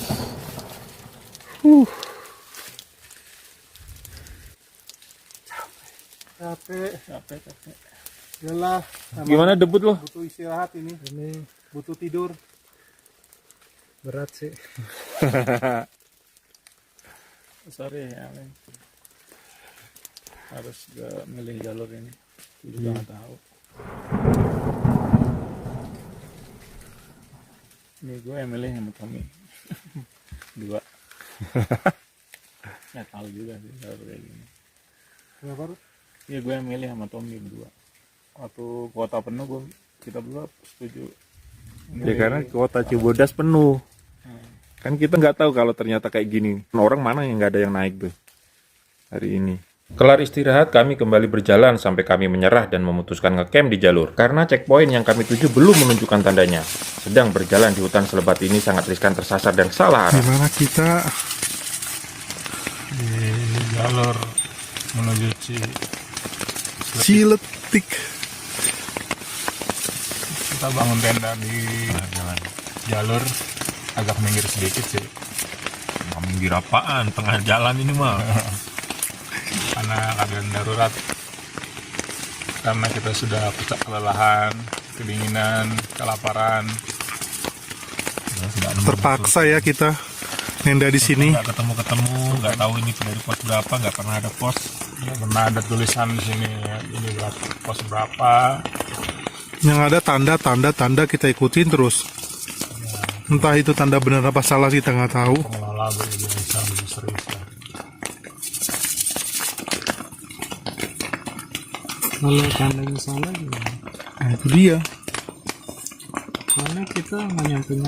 Capek. Lelah. Gimana debut lo? Butuh istirahat ini. Butuh tidur. Berat sih. Sorry ya, men. Harus gak milih jalur ini. Gue juga nggak tahu. Ini gue yang milih sama Tommy. 2. Nggak tahu juga sih jalur kayak gini. Kenapa? Iya, gue yang milih sama Tommy berdua. Waktu kuota penuh kita berdua setuju. Ya karena kota Cibodas penuh. Kan kita nggak tahu kalau ternyata kayak gini. Orang mana yang nggak ada yang naik tuh hari ini. Kelar istirahat, kami kembali berjalan sampai kami menyerah dan memutuskan ngecamp di jalur. Karena checkpoint yang kami tuju belum menunjukkan tandanya. Sedang berjalan di hutan selebat ini sangat riskan tersasar dan salah arah. Gimana kita Di jalur menuju Ciletik. kita bangun tenda di jalur agak minggir sedikit sih. Minggir apaan? Tengah jalan ini mah. Karena keadaan darurat. Karena kita sudah kelelahan, kedinginan, kelaparan. Terpaksa ya kita nenda di sini. Nggak ketemu, nggak tahu ini dari pos berapa, nggak pernah ada pos. Nggak pernah ada tulisan di sini ya, ini pos berapa. Yang ada tanda kita ikutin terus. Entah itu tanda benar apa salah kita nggak tahu. Pengelola biasa lebih serius lah. Kalau tandanya salah gimana? Nah, itu dia. Soalnya kita nggak nyampe.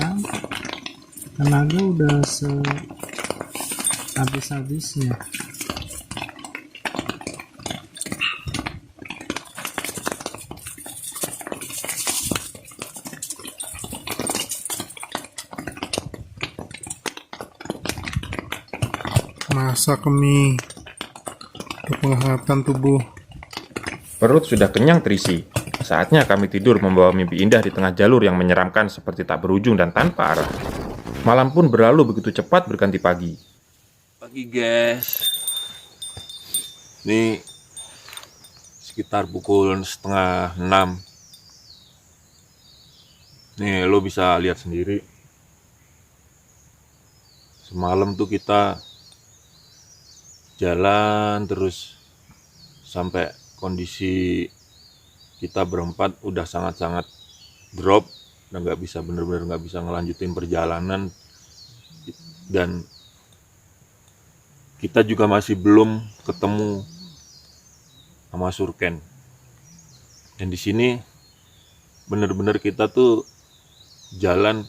Tenaga udah habis-habisnya. Masak mie untuk penghangatan tubuh. Perut sudah kenyang terisi. Saatnya kami tidur membawa mimpi indah di tengah jalur yang menyeramkan seperti tak berujung dan tanpa arah. Malam pun berlalu begitu cepat berganti pagi. Pagi guys. Ini sekitar pukul 5:30. Nih lo bisa lihat sendiri. Semalam tuh kita jalan terus sampai kondisi kita berempat udah sangat-sangat drop dan bener-bener nggak bisa ngelanjutin perjalanan, dan kita juga masih belum ketemu sama Surken. Dan di sini bener-bener kita tuh jalan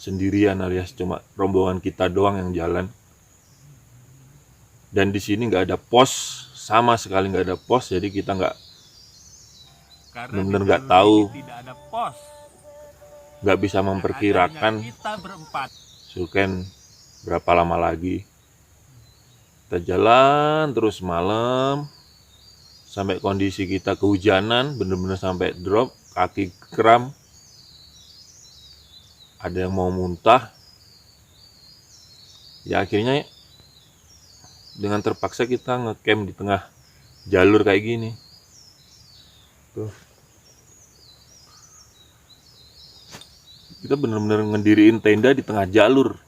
sendirian, alias cuma rombongan kita doang yang jalan. Dan di sini nggak ada pos, sama sekali nggak ada pos, jadi kita bener-bener nggak tahu, Tidak ada pos. nggak bisa memperkirakan Kita berempat. Surken berapa lama lagi. Kita jalan terus malam sampai kondisi kita kehujanan, bener-bener sampai drop, kaki kram, ada yang mau muntah. Ya akhirnya dengan terpaksa kita ngecamp di tengah jalur kayak gini. Tuh. Kita bener-bener ngediriin tenda di tengah jalur.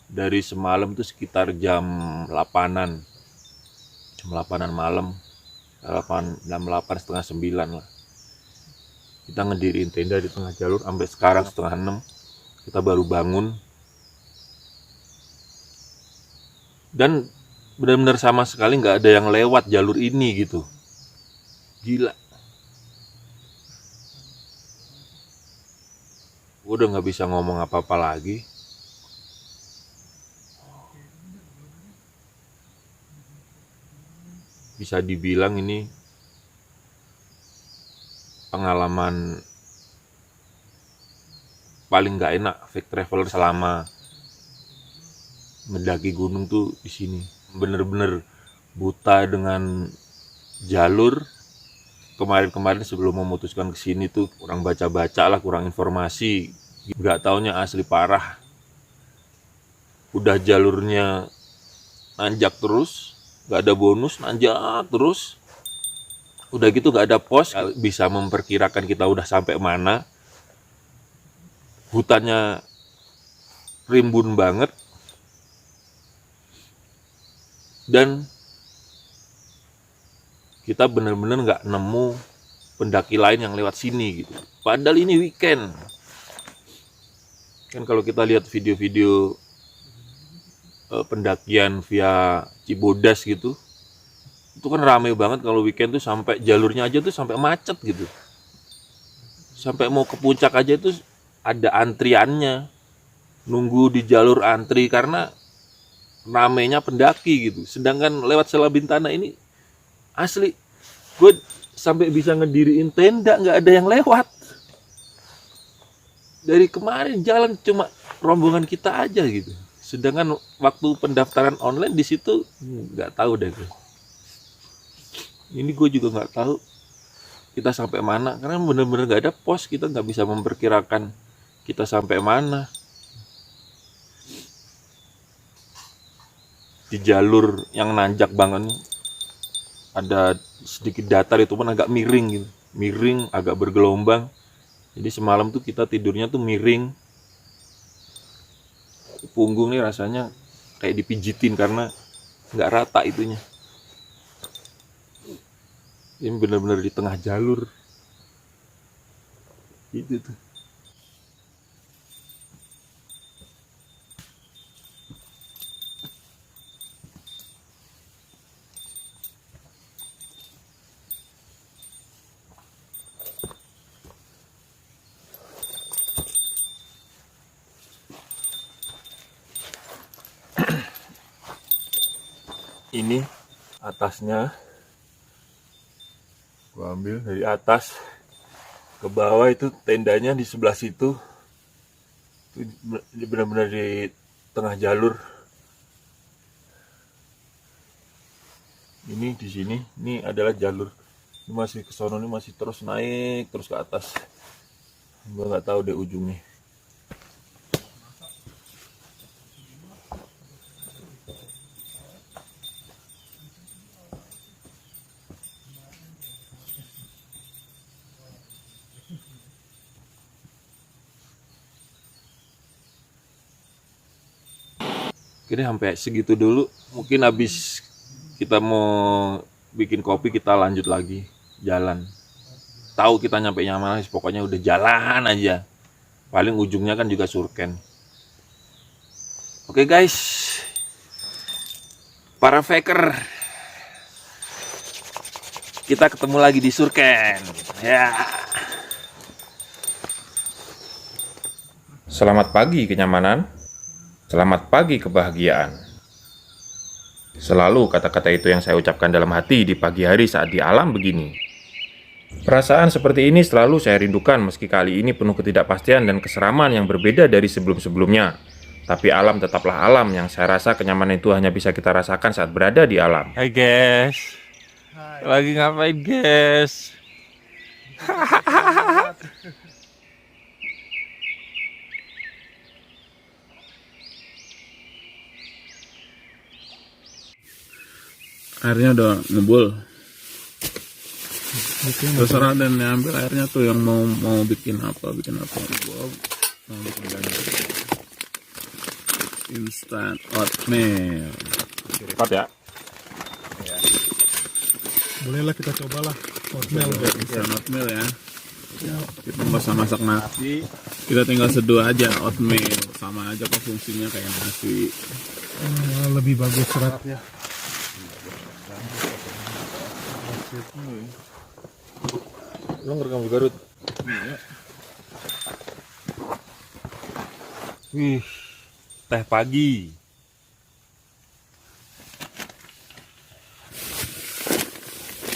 Dari semalam itu sekitar jam 8-an. Jam 8-an malam. Jam 8 setengah 9 lah. Kita ngediriin tenda di tengah jalur sampai sekarang setengah 6. Kita baru bangun. Dan benar-benar sama sekali nggak ada yang lewat jalur ini gitu. Gila. Udah nggak bisa ngomong apa-apa lagi. Bisa dibilang ini pengalaman paling nggak enak fake traveler selama mendaki gunung tuh di sini. Bener-bener buta dengan jalur. Kemarin-kemarin sebelum memutuskan ke sini tuh kurang baca-baca lah, kurang informasi. Nggak taunya asli parah. Udah jalurnya nanjak terus, nggak ada bonus, nanjak terus. Udah gitu nggak ada pos, bisa memperkirakan kita udah sampai mana. Hutannya rimbun banget. Dan kita bener-bener nggak nemu pendaki lain yang lewat sini gitu. Padahal ini weekend. Kan kalau kita lihat video-video pendakian via Cibodas gitu, itu kan rame banget kalau weekend tuh, sampai jalurnya aja tuh sampai macet gitu. Sampai mau ke puncak aja tuh ada antriannya. Nunggu di jalur antri karena ramenya pendaki gitu. Sedangkan lewat Salabintana ini asli, gue sampai bisa ngediriin tenda nggak ada yang lewat. Dari kemarin jalan cuma rombongan kita aja gitu. Sedangkan waktu pendaftaran online di situ nggak tahu deh gue. Ini gue juga nggak tahu kita sampai mana karena bener-bener nggak ada pos, kita nggak bisa memperkirakan kita sampai mana. Di jalur yang nanjak banget ada sedikit datar, itu pun agak miring gitu, miring agak bergelombang. Jadi semalam tuh kita tidurnya tuh miring, punggung nih rasanya kayak dipijitin karena nggak rata itunya. Ini benar-benar di tengah jalur itu tuh. Ini atasnya, gua ambil dari atas ke bawah, itu tendanya di sebelah situ. Itu benar-benar di tengah jalur. Ini di sini, ini adalah jalur. Ini masih ke sono, ini masih terus naik terus ke atas. Gua nggak tahu deh ujungnya. Oke, sampai segitu dulu. Mungkin habis kita mau bikin kopi, kita lanjut lagi jalan. Tahu kita nyampe mana, pokoknya udah jalan aja. Paling ujungnya kan juga Surken. Oke guys, para faker, kita ketemu lagi di Surken. Ya. Selamat pagi kenyamanan. Selamat pagi kebahagiaan. Selalu kata-kata itu yang saya ucapkan dalam hati di pagi hari saat di alam begini. Perasaan seperti ini selalu saya rindukan, meski kali ini penuh ketidakpastian dan keseraman yang berbeda dari sebelum-sebelumnya. Tapi alam tetaplah alam, yang saya rasa kenyamanan itu hanya bisa kita rasakan saat berada di alam. Hai guys. Lagi ngapain guys? Airnya udah ngebul. Terserah dan ambil airnya tuh yang mau bikin apa. Gua mau bikin ganja. Instant oatmeal. Cepat ya. Bolehlah kita cobalah oatmeal. Instant oatmeal ya. Kita nggak usah masak nasi, kita tinggal seduh aja oatmeal, sama aja kok fungsinya kayak nasi. Lebih bagus seratnya. Lu ngerekam di Garut. Wih, teh pagi.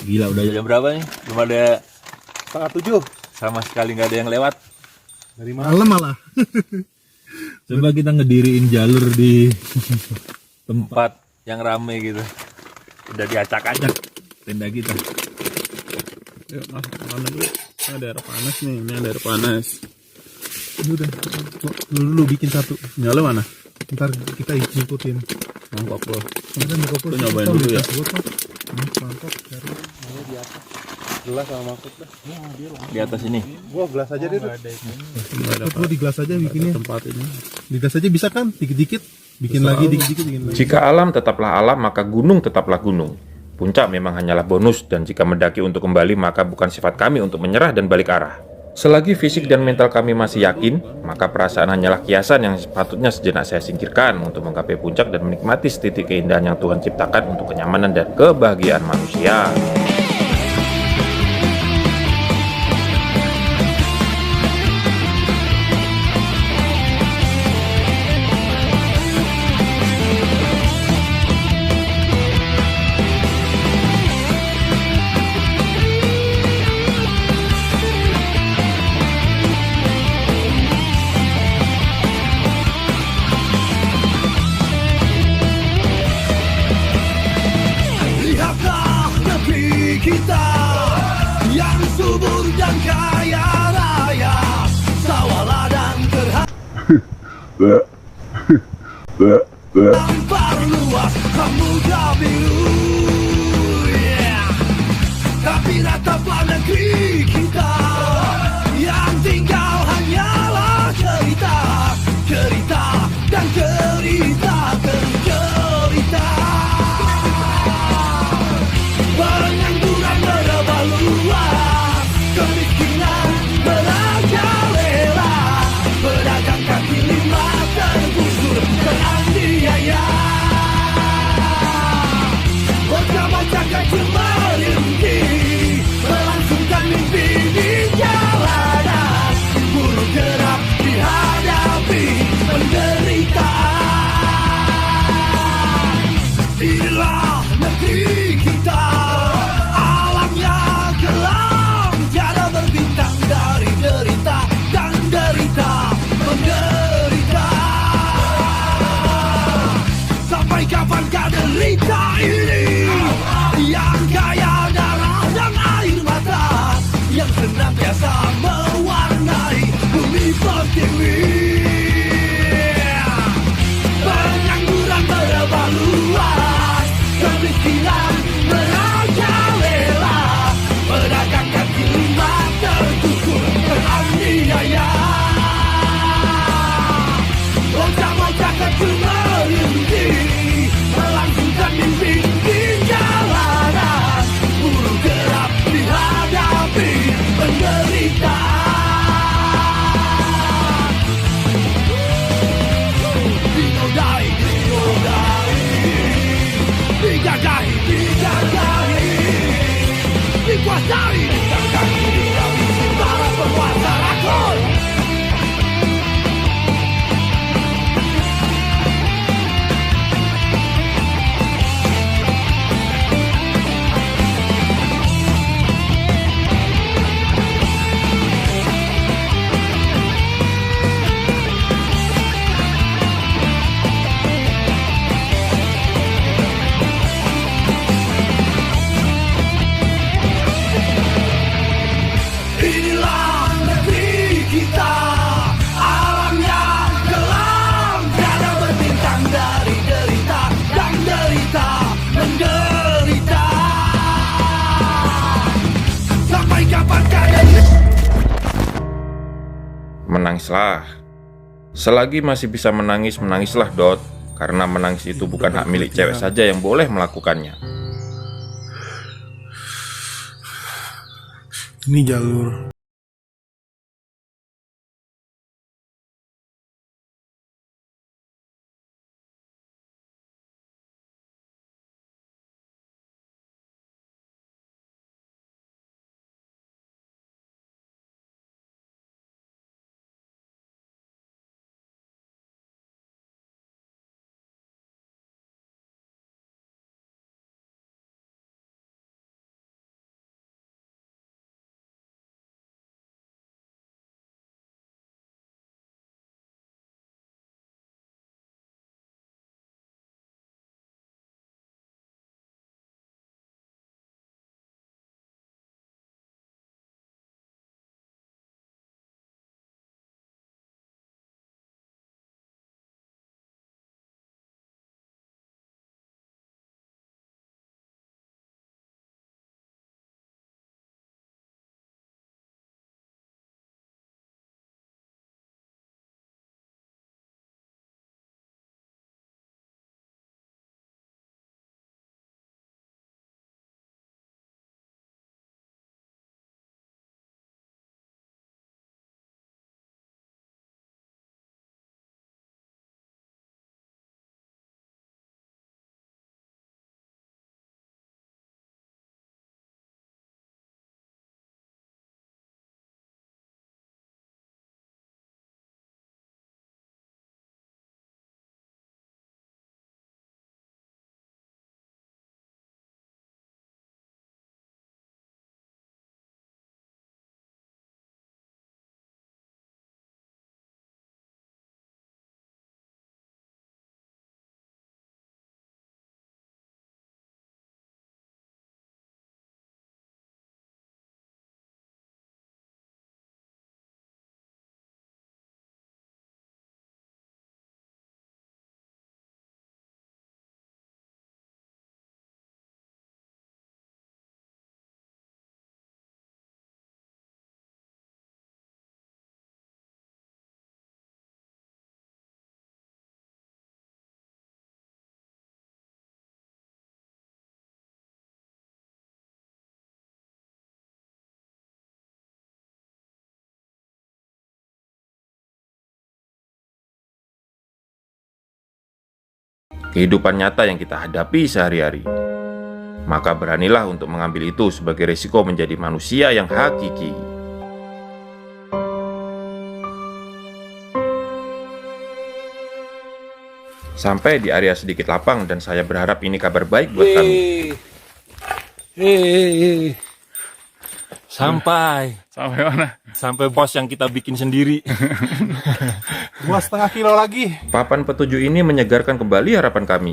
Gila, udah jam berapa nih? Belum ada 6:30. Sama sekali nggak ada yang lewat. Dari malam malah. Coba kita ngediriin jalur di Tempat yang rame gitu. Udah diacak-acak tenda kita. Yuk masuk ke mana dulu? Ada air panas nih, ini ada air panas. Ini udah dulu bikin satu. Nyala mana? Ntar kita ngikutin. Mangkok lo. Kemudian buka pul. Lu nyobain dulu ya. Mangkok cari. Gelas sama mangkok dah. Di atas ini. Gua gelas aja deh. Ada Lu di gelas aja bikinnya. tempat ini. Di gelas aja bisa kan? Dikit-dikit. Bikin lagi dikit-dikit bikin lagi. Jika alam tetaplah alam, maka gunung tetaplah gunung. Puncak memang hanyalah bonus, dan jika mendaki untuk kembali, maka bukan sifat kami untuk menyerah dan balik arah. Selagi fisik dan mental kami masih yakin, maka perasaan hanyalah kiasan yang sepatutnya sejenak saya singkirkan untuk menggapai puncak dan menikmati setitik keindahan yang Tuhan ciptakan untuk kenyamanan dan kebahagiaan manusia. Lihatlah negeri kita yang subur dan kaya raya, sawah ladang terhampar luas, samudra biru. Tapi nataplah negeri kita yang tinggal hanyalah cerita, cerita dan cerita cerita. Pengangguran merebah luas, kemiskinan merajalela, pedagang kaki lima tergusur teraniaya. Bocah-bocah kecil merinti, melangsungkan mimpi di jalanan, buruh kerap dihadapi penderitaan. Inilah negeri kita, alamnya gelap, tiada berbintang dari derita dan derita menderita. Sampai kapankah derita ini yang kaya darah dan air mata, yang senantiasa mewarnai bumi pertiwi. Pengangguran merebah luas, kemiskinan merajalela, pedagang kaki lima tergusur teraniaya. Bocah-bocah kecil merintih, melangsungkan mimpi di jalanan, buruh kerap dihadapi penderitaan. menangislah. Selagi masih bisa menangis, menangislah Dot. Karena menangis itu bukan hak milik cewek saja yang boleh melakukannya. Ini jalur. Kehidupan nyata yang kita hadapi sehari-hari. Maka beranilah untuk mengambil itu sebagai risiko menjadi manusia yang hakiki. Sampai di area sedikit lapang dan saya berharap ini kabar baik buat kami. Sampai mana? sampai bos yang kita bikin sendiri. 2,5 kilo lagi. Papan petunjuk ini menyegarkan kembali harapan kami.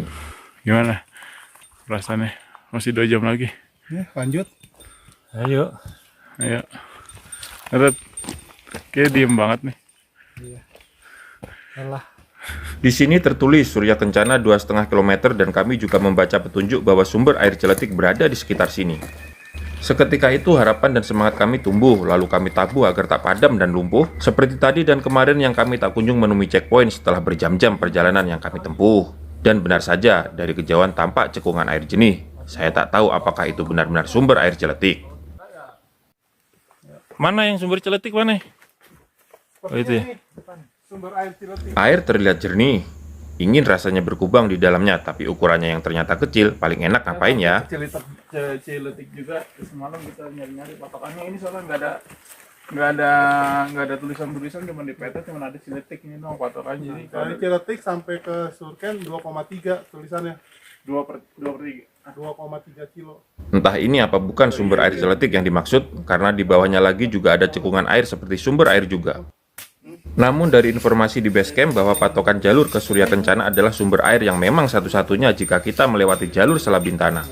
Gimana perasaannya? Masih 2 jam lagi. Ya, lanjut. Ayo. Ayo. Terus kayak diem banget nih. Di sini tertulis Surya Kencana 2,5 km dan kami juga membaca petunjuk bahwa sumber air celetik berada di sekitar sini. Seketika itu harapan dan semangat kami tumbuh, lalu kami tabuh agar tak padam dan lumpuh, seperti tadi dan kemarin yang kami tak kunjung menemui checkpoint setelah berjam-jam perjalanan yang kami tempuh. Dan benar saja, dari kejauhan tampak cekungan air jernih. Saya tak tahu apakah itu benar-benar sumber air celetik. Mana yang sumber celetik mana? Oh itu ya. Sumber air celetik. Air terlihat jernih, ingin rasanya berkubang di dalamnya, tapi ukurannya yang ternyata kecil, paling enak ngapain ya? Celetik juga. Semalam kita nyari-nyari patokannya, ini soalnya nggak ada tulisan-tulisan, cuma di peta cuma ada celetik ini dong patokannya. Jadi Dari celetik sampai ke Surken 2,3 tulisannya. 2,3 kilo. Entah ini apa bukan sumber air celetik yang dimaksud, karena di bawahnya lagi juga ada cekungan air seperti sumber air juga. Namun dari informasi di base camp bahwa patokan jalur ke Surya Kencana adalah sumber air yang memang satu-satunya jika kita melewati jalur Selabintana.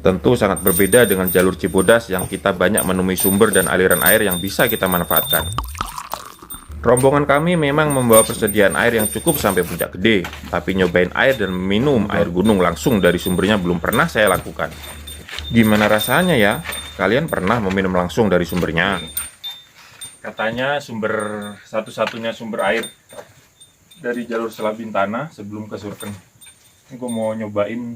Tentu sangat berbeda dengan jalur Cibodas yang kita banyak menemui sumber dan aliran air yang bisa kita manfaatkan. Rombongan kami memang membawa persediaan air yang cukup sampai Puncak Gede, tapi nyobain air dan minum air gunung langsung dari sumbernya belum pernah saya lakukan. Gimana rasanya ya? Kalian pernah meminum langsung dari sumbernya? Katanya satu-satunya sumber air dari jalur Selabintana sebelum ke Surken. Ini gue mau nyobain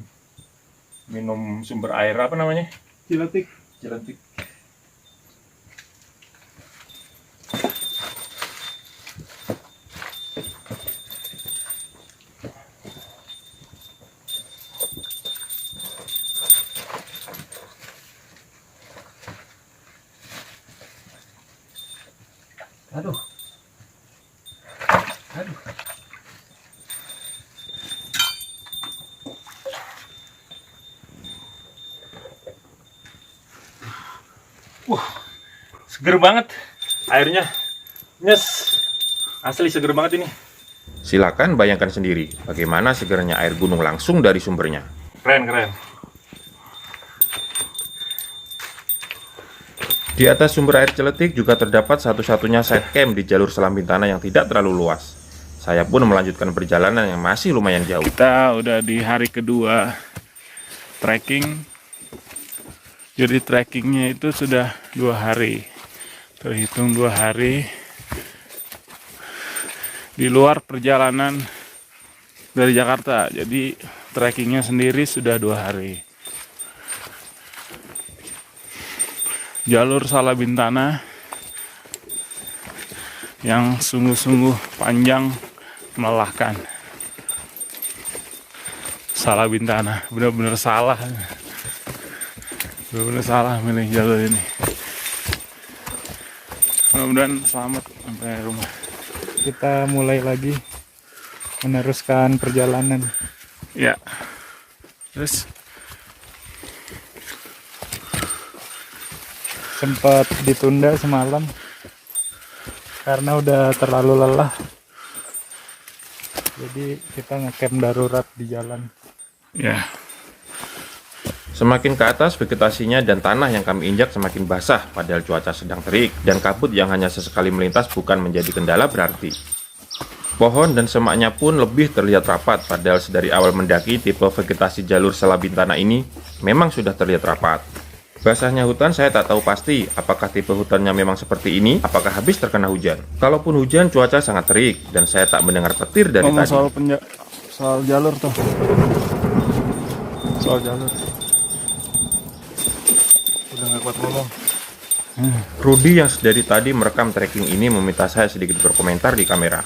minum sumber air apa namanya? Ciletik. Ciletik. Aduh. Aduh. Seger banget airnya. Nyes. Asli seger banget ini. Silakan bayangkan sendiri bagaimana segernya air gunung langsung dari sumbernya. Keren. Di atas sumber air Celetik juga terdapat satu-satunya side camp di jalur Selabintana yang tidak terlalu luas. Saya pun melanjutkan perjalanan yang masih lumayan jauh. Kita udah di hari kedua trekking. Jadi trekkingnya itu sudah 2 hari. Terhitung 2 hari. Di luar perjalanan dari Jakarta. Jadi trekkingnya sendiri sudah 2 hari. Jalur Selabintana yang sungguh-sungguh panjang, melelahkan. Selabintana, benar-benar salah. Benar-benar salah milih jalur ini. Mudah-mudahan selamat sampai rumah. Kita mulai lagi meneruskan perjalanan. Ya. Terus Sempat ditunda semalam karena udah terlalu lelah. Jadi kita ngecamp darurat di jalan. ya. Semakin ke atas, vegetasinya dan tanah yang kami injak semakin basah, padahal cuaca sedang terik, dan kabut yang hanya sesekali melintas bukan menjadi kendala berarti. Pohon dan semaknya pun lebih terlihat rapat, padahal sedari awal mendaki, tipe vegetasi jalur Selabintana ini memang sudah terlihat rapat. Basahnya hutan saya tak tahu pasti, apakah tipe hutannya memang seperti ini, apakah habis terkena hujan. Kalaupun hujan, cuaca sangat terik, dan saya tak mendengar petir dari tadi. Soal jalur tuh. Soal jalur. Udah gak kuat ngomong. Rudy yang dari tadi merekam trekking ini meminta saya sedikit berkomentar di kamera.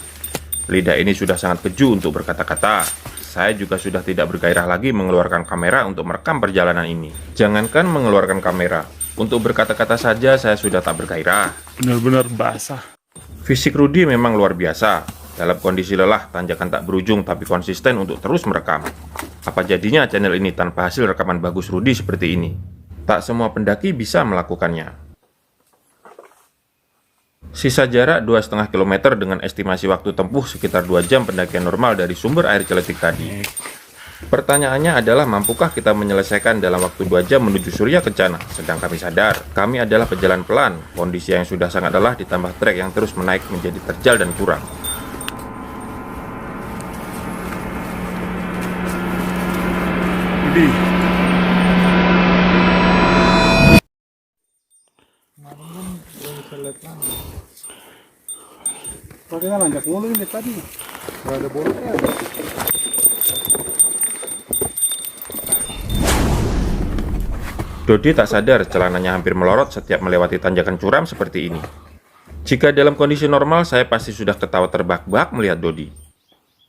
Lidah ini sudah sangat keju untuk berkata-kata. Saya juga sudah tidak bergairah lagi mengeluarkan kamera untuk merekam perjalanan ini. Jangankan mengeluarkan kamera, untuk berkata-kata saja saya sudah tak bergairah. Benar-benar basah. Fisik Rudy memang luar biasa. Dalam kondisi lelah, tanjakan tak berujung tapi konsisten untuk terus merekam. Apa jadinya channel ini tanpa hasil rekaman bagus Rudy seperti ini? Tak semua pendaki bisa melakukannya. Sisa jarak 2,5 km dengan estimasi waktu tempuh sekitar 2 jam pendakian normal dari sumber air Celetik tadi. Pertanyaannya adalah mampukah kita menyelesaikan dalam waktu 2 jam menuju Surya Kencana? Sedang kami sadar, kami adalah pejalan pelan, kondisi yang sudah sangat lelah ditambah trek yang terus menaik menjadi terjal dan kurang. Pakai nanjak mulu ini tadi. Gak ada bolanya. Dodi tak sadar celananya hampir melorot setiap melewati tanjakan curam seperti ini. Jika dalam kondisi normal, saya pasti sudah ketawa terbahak-bahak melihat Dodi.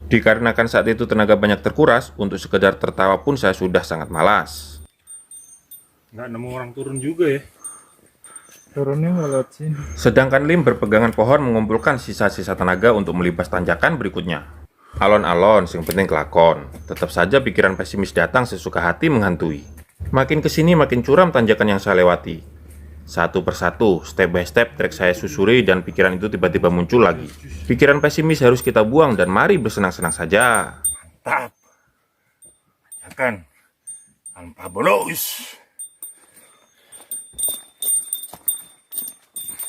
Dikarenakan saat itu tenaga banyak terkuras, untuk sekedar tertawa pun saya sudah sangat malas. Nggak nemu orang turun juga ya. Turunnya nggak lewat sini. Sedangkan Lim berpegangan pohon mengumpulkan sisa-sisa tenaga untuk melibas tanjakan berikutnya. Alon-alon, yang penting kelakon. Tetap saja pikiran pesimis datang sesuka hati menghantui. Makin kesini makin curam tanjakan yang saya lewati. Satu persatu, step by step trek saya susuri dan pikiran itu tiba-tiba muncul lagi. Pikiran pesimis harus kita buang dan mari bersenang-senang saja. Mantap. Tanjakan tanpa bonus.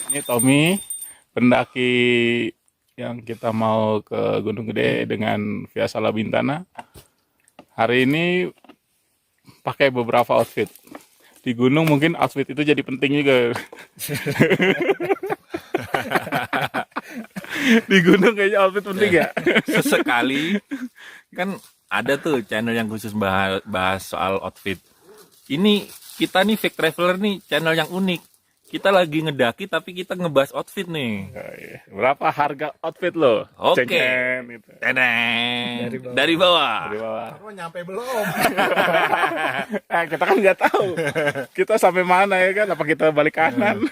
Ini Tommy, pendaki yang kita mau ke Gunung Gede dengan via Selabintana. Hari ini pakai beberapa outfit. Di gunung mungkin outfit itu jadi penting juga. Di gunung kayaknya outfit penting ya. Sesekali kan ada tuh channel yang khusus bahas soal outfit. Ini kita nih fake traveler nih, channel yang unik. Kita lagi ngedaki tapi kita ngebahas outfit nih. Berapa harga outfit lo? Oke. Cengeng, gitu. Tedeng. Dari bawah. Di bawah. Oh, nyampe belum? Kita kan nggak tahu. Kita sampai mana ya kan? Apa kita balik kanan?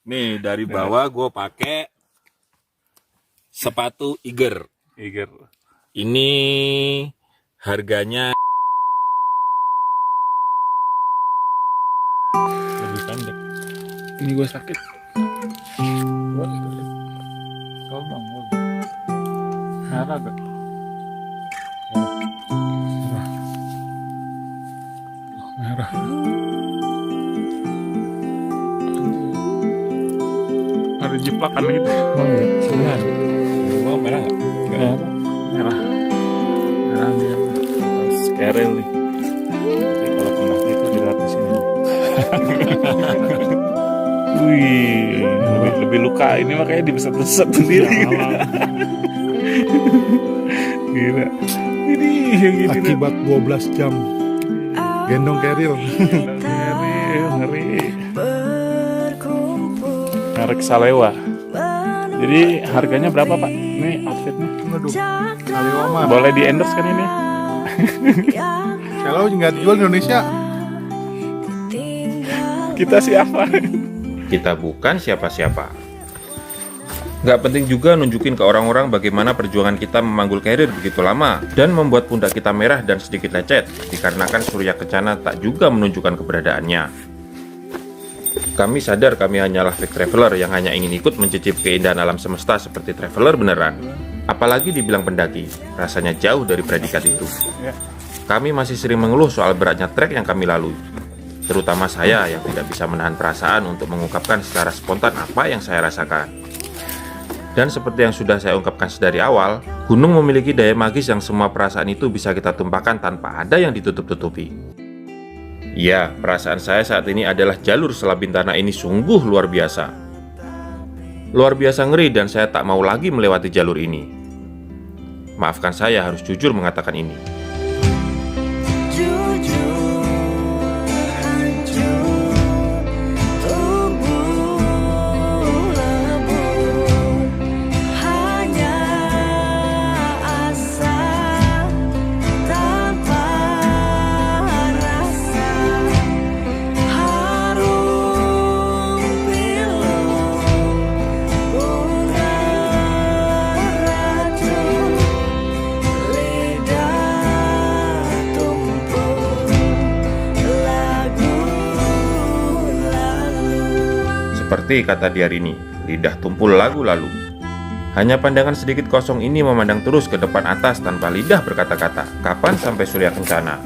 Nih dari bawah gue pakai sepatu Iger. Iger. Ini harganya lebih pendek. Ini gue sakit. Merah gak? Merah. Ada jiplakan gitu. Oh iya, sebenarnya. Oh, merah nggak? Merah. Merah. Merah dia. Steril nih. Jadi kalau kena itu dilihat di sini. Wih, lebih luka ini makanya dibeset-beset sendiri. Gila. Ini yang gini. Akibat 12 jam gendong keril. Ngeri. Merek Salewa. Jadi harganya berapa Pak? Ini outfitnya. Waduh, Salewa mah. Boleh di endorse kan ini? Kalau nggak dijual di Indonesia, Kita siapa? Kita bukan siapa-siapa. Nggak penting juga nunjukin ke orang-orang bagaimana perjuangan kita memanggul karir begitu lama dan membuat pundak kita merah dan sedikit lecet dikarenakan Surya Kencana tak juga menunjukkan keberadaannya. Kami sadar kami hanyalah fake traveler yang hanya ingin ikut mencicip keindahan alam semesta seperti traveler beneran. Apalagi dibilang pendaki, rasanya jauh dari predikat itu. Kami masih sering mengeluh soal beratnya trek yang kami lalui. Terutama saya yang tidak bisa menahan perasaan untuk mengungkapkan secara spontan apa yang saya rasakan. Dan seperti yang sudah saya ungkapkan sedari awal, gunung memiliki daya magis yang semua perasaan itu bisa kita tumpahkan tanpa ada yang ditutup-tutupi. Ya, perasaan saya saat ini adalah jalur Selabin Tanah ini sungguh luar biasa. Luar biasa ngeri dan saya tak mau lagi melewati jalur ini. Maafkan saya harus jujur mengatakan ini. Seperti kata Diarini, lidah tumpul lagu lalu. Hanya pandangan sedikit kosong ini memandang terus ke depan atas tanpa lidah berkata-kata. Kapan sampai Surya Kencana?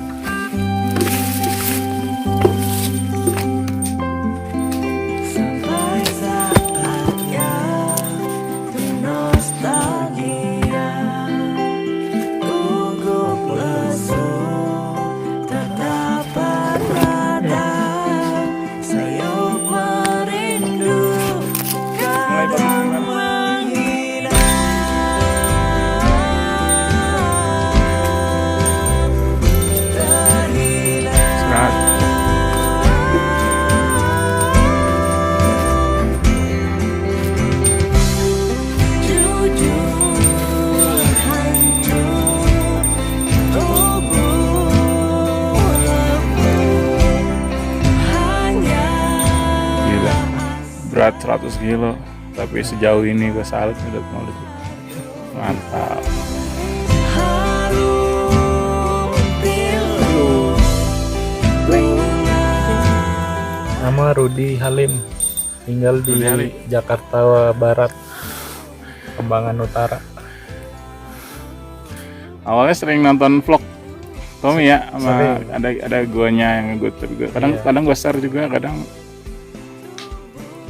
Berat 100 kilo, tapi sejauh ini gue salut udah mantap. Nama Rudi Halim, tinggal di Jakarta Barat, Kembangan Utara. Awalnya sering nonton vlog Tommy ya, sama ada guanya yang gue kadang gue share juga, kadang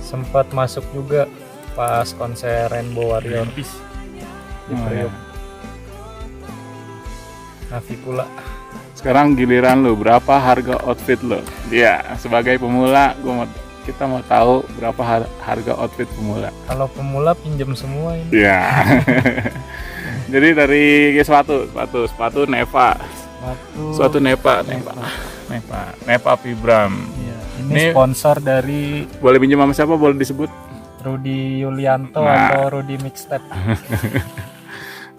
sempat masuk juga pas konser Rainbow Warrior di Priok. Navikula. Sekarang giliran lo, berapa harga outfit lo? Ya, sebagai pemula gue mau kita mau tahu berapa harga outfit pemula. Kalau pemula pinjam semua ini. Ya. Jadi dari sepatu Neva. Suatu Neva Vibram. Iya, ini sponsor dari, boleh pinjam sama siapa? Boleh disebut? Rudy Yulianto atau Rudy Mixtape.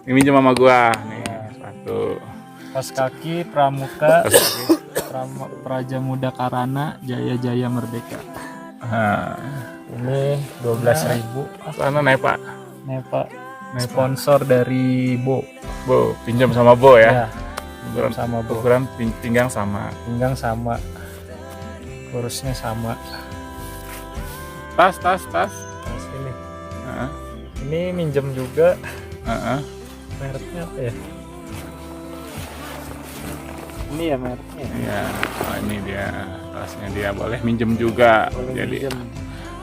Ini pinjam sama gua nih sepatu. Kaos kaki Pramuka, Praja Muda Karana, Jaya Jaya Merdeka. Ini 12.000. Sana Neva. Sponsor dari Bo, Pinjam sama Bo ya. Pinjam sama Bo. Ukuran pinggang sama. Kurusnya sama. Tas. Ini. Ini minjem juga. Mereknya apa ya? Ini ya mereknya. Iya, ini dia tasnya dia, boleh minjem juga.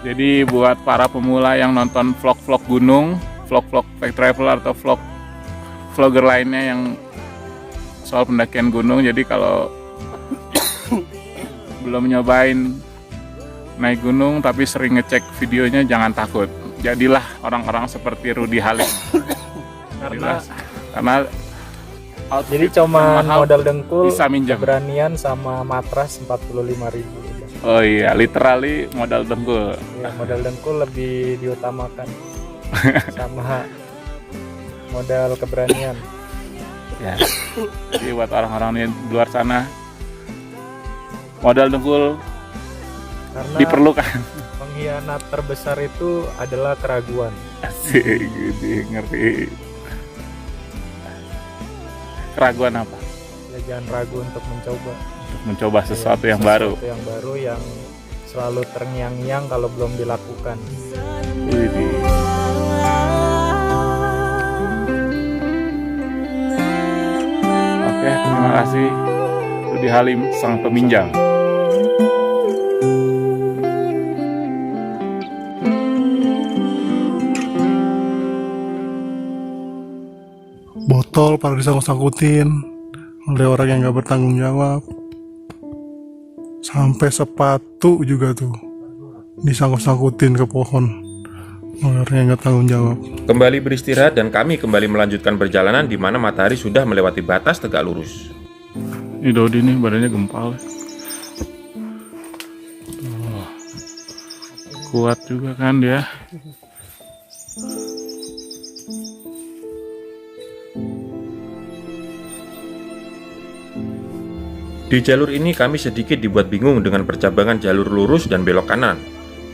Jadi buat para pemula yang nonton vlog-vlog gunung, vlog-vlog Pack Traveler atau vlogger lainnya yang soal pendakian gunung, jadi kalau belum nyobain naik gunung tapi sering ngecek videonya, jangan takut. Jadilah orang-orang seperti Rudy Halim. Karena jadi cuma modal dengkul, bisa minjem. keberanian sama matras 45.000. Oh iya, literally modal dengkul. Ya, modal dengkul lebih diutamakan sama modal keberanian. Ya. Jadi buat orang-orang di luar sana, modal dengkul karena diperlukan. Pengkhianat terbesar itu adalah keraguan. Asik, gitu, ngerti. Keraguan apa? Ya, jangan ragu untuk mencoba sesuatu yang baru. Sesuatu yang baru yang selalu terngiang-ngiang kalau belum dilakukan. Widih. Oke, terima kasih Rudy Halim, sang peminjam. Botol pada disangkut-sangkutin oleh orang yang nggak bertanggung jawab. Sampai sepatu juga tuh disangkut-sangkutin ke pohon oleh orang yang nggak tanggung jawab. Kembali beristirahat dan kami kembali melanjutkan perjalanan di mana matahari sudah melewati batas tegak lurus. Ini Dodi nih badannya gempal. Kuat juga kan dia. Di jalur ini kami sedikit dibuat bingung dengan percabangan jalur lurus dan belok kanan.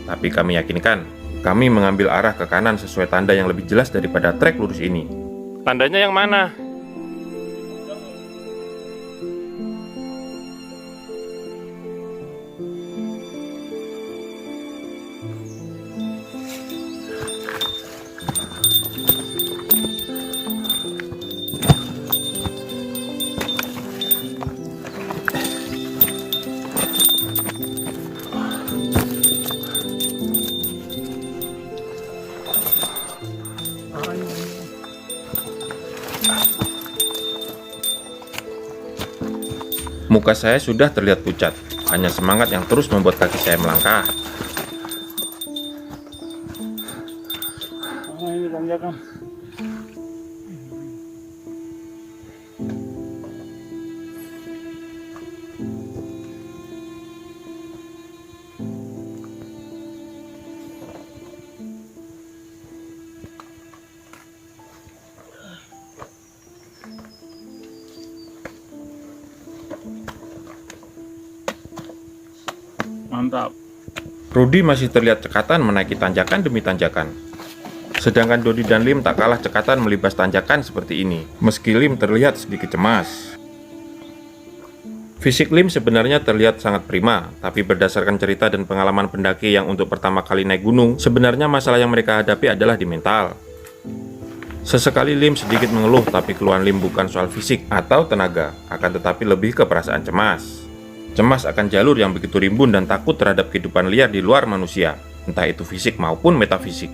Tapi kami yakinkan, kami mengambil arah ke kanan sesuai tanda yang lebih jelas daripada trek lurus ini. Tandanya yang mana? Muka saya sudah terlihat pucat, hanya semangat yang terus membuat kaki saya melangkah. Ini tanjakan. Mantap. Rudy masih terlihat cekatan menaiki tanjakan demi tanjakan. Sedangkan Dodi dan Lim tak kalah cekatan melibas tanjakan seperti ini, meski Lim terlihat sedikit cemas. Fisik Lim sebenarnya terlihat sangat prima, tapi berdasarkan cerita dan pengalaman pendaki yang untuk pertama kali naik gunung, sebenarnya masalah yang mereka hadapi adalah di mental. Sesekali Lim sedikit mengeluh, tapi keluhan Lim bukan soal fisik atau tenaga, akan tetapi lebih ke perasaan cemas. Cemas akan jalur yang begitu rimbun dan takut terhadap kehidupan liar di luar manusia, entah itu fisik maupun metafisik.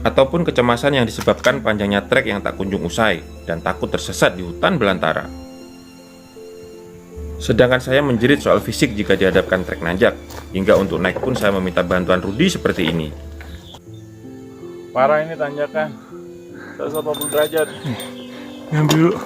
Ataupun kecemasan yang disebabkan panjangnya trek yang tak kunjung usai dan takut tersesat di hutan belantara. Sedangkan saya menjerit soal fisik jika dihadapkan trek nanjak. Hingga untuk naik pun saya meminta bantuan Rudi seperti ini. Parah ini tanjakan 180 derajat. Ngambil dulu.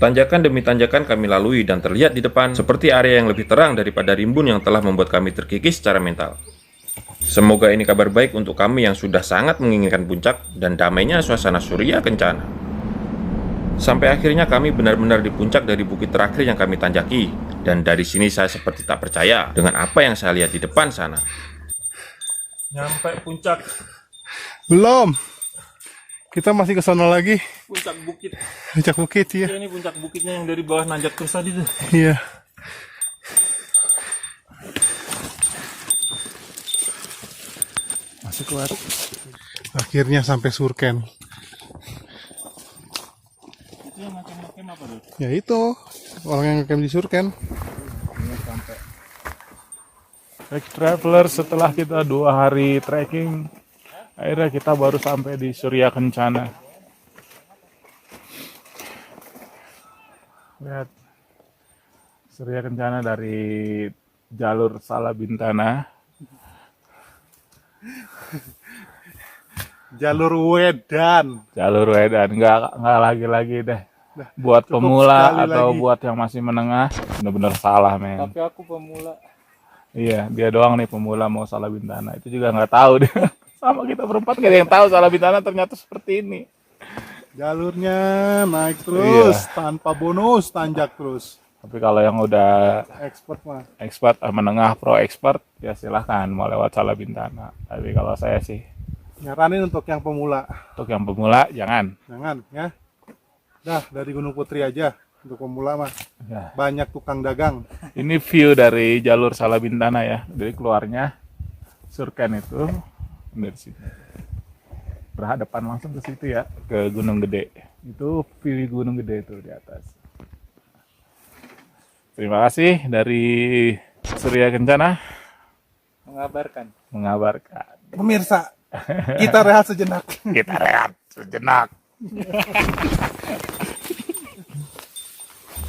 Tanjakan demi tanjakan kami lalui dan terlihat di depan seperti area yang lebih terang daripada rimbun yang telah membuat kami terkikis secara mental. Semoga ini kabar baik untuk kami yang sudah sangat menginginkan puncak dan damainya suasana Surya Kencana. Sampai akhirnya kami benar-benar di puncak dari bukit terakhir yang kami tanjaki, dan dari sini saya seperti tak percaya dengan apa yang saya lihat di depan sana. Nyampe puncak Belum. Kita masih ke sana lagi. bukit. Puncak bukit ya. Ini puncak bukitnya yang dari bawah nanjak terus tadi tuh. Iya. Masih kuat. Akhirnya sampai Surken. Itu yang ngecam apa tuh? Ya itu, orang yang ngecamp di Surken. Back traveler, setelah kita 2 hari trekking, akhirnya kita baru sampai di Surya Kencana. Lihat Surya Kencana dari jalur Salabintana. Jalur Wedan. Jalur Wedan, nggak lagi deh. Buat pemula atau buat yang masih menengah, bener-bener salah men. Tapi aku pemula. Iya, dia doang nih pemula mau Salabintana. Itu juga nggak tahu dia. Sama kita berempat nggak ada yang tahu Salabintana ternyata seperti ini. Jalurnya naik terus, Iya. tanpa bonus, tanjak terus. Tapi kalau yang udah Expert mah. expert, menengah, pro expert, ya silahkan mau lewat Salabintana. Tapi kalau saya sih, Nyaranin untuk yang pemula. untuk yang pemula jangan. Jangan ya. Dah dari Gunung Putri aja untuk pemula mah. Ya. Banyak tukang dagang. Ini view dari jalur Salabintana ya. Jadi keluarnya Surken itu dari sini. Berhadapan langsung ke situ ya, ke Gunung Gede. Itu view Gunung Gede itu di atas. Terima kasih dari Surya Kencana mengabarkan. Pemirsa, kita rehat sejenak. Kita rehat sejenak.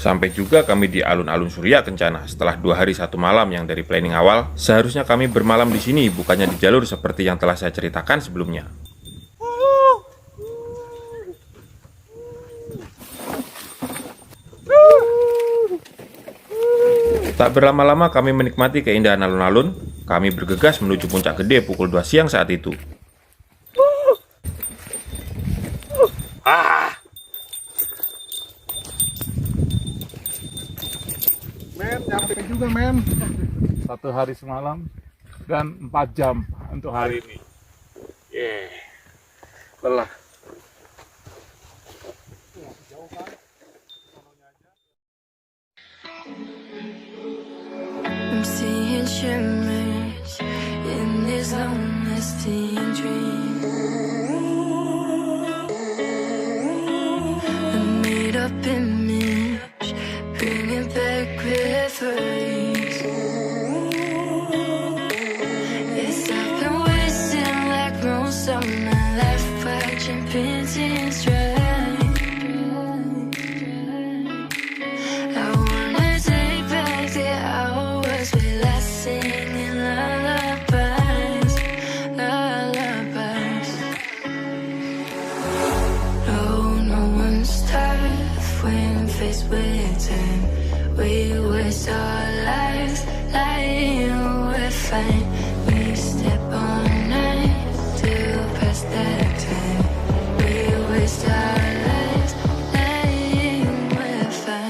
Sampai juga kami di alun-alun Surya Kencana setelah 2 hari 1 malam yang dari planning awal. Seharusnya kami bermalam di sini, bukannya di jalur seperti yang telah saya ceritakan sebelumnya. Tak berlama-lama kami menikmati keindahan alun-alun. Kami bergegas menuju puncak gede pukul 2 siang saat itu. Men, nyampe juga men. 1 hari semalam dan 4 jam untuk hari ini. Lelah. I'm seeing shimmers in this long-lasting dream. A made-up image, bringing back memories. Yes, I've been wasting like most of my life, watching paintings dry. I wanna take back the hours we last singing lullabies, lullabies. No one's tough when faced with time. We waste our lives lying, we're fine. We step on knives to pass that time. We waste our lives lying, we're fine.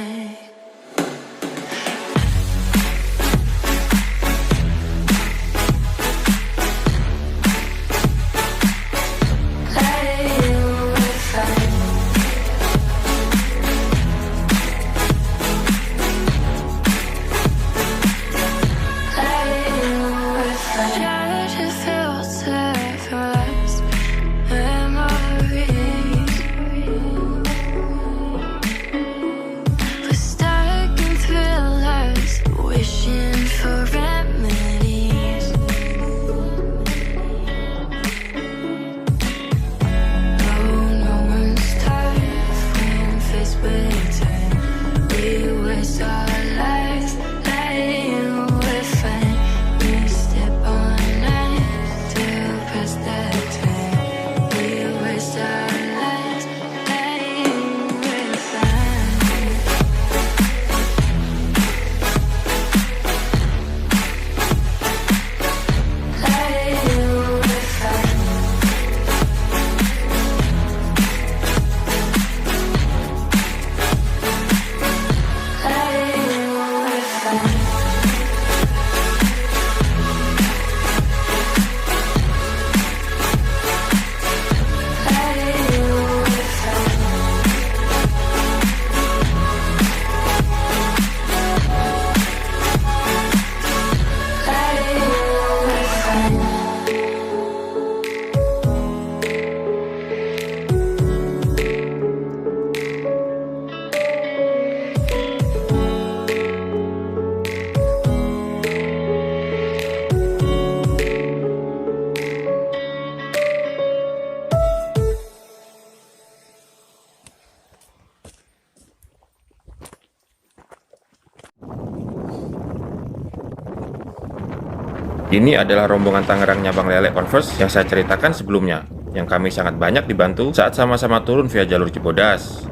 Ini adalah rombongan Tangerangnya Bang Lele Converse yang saya ceritakan sebelumnya, yang kami sangat banyak dibantu saat sama-sama turun via jalur Cibodas.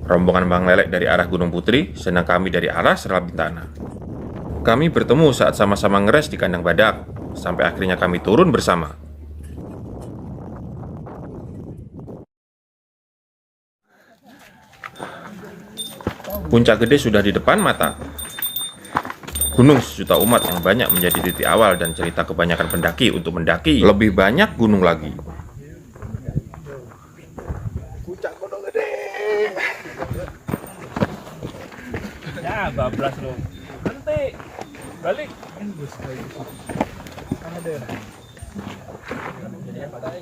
Rombongan Bang Lele dari arah Gunung Putri, sedang kami dari arah Serabintana. Kami bertemu saat sama-sama ngeres di kandang badak, sampai akhirnya kami turun bersama. Puncak Gede sudah di depan mata. Gunung sejuta umat yang banyak menjadi titik awal dan cerita kebanyakan pendaki untuk mendaki lebih banyak gunung lagi. Puncak Gunung Gede. Ya, bablas lo. Nanti balik.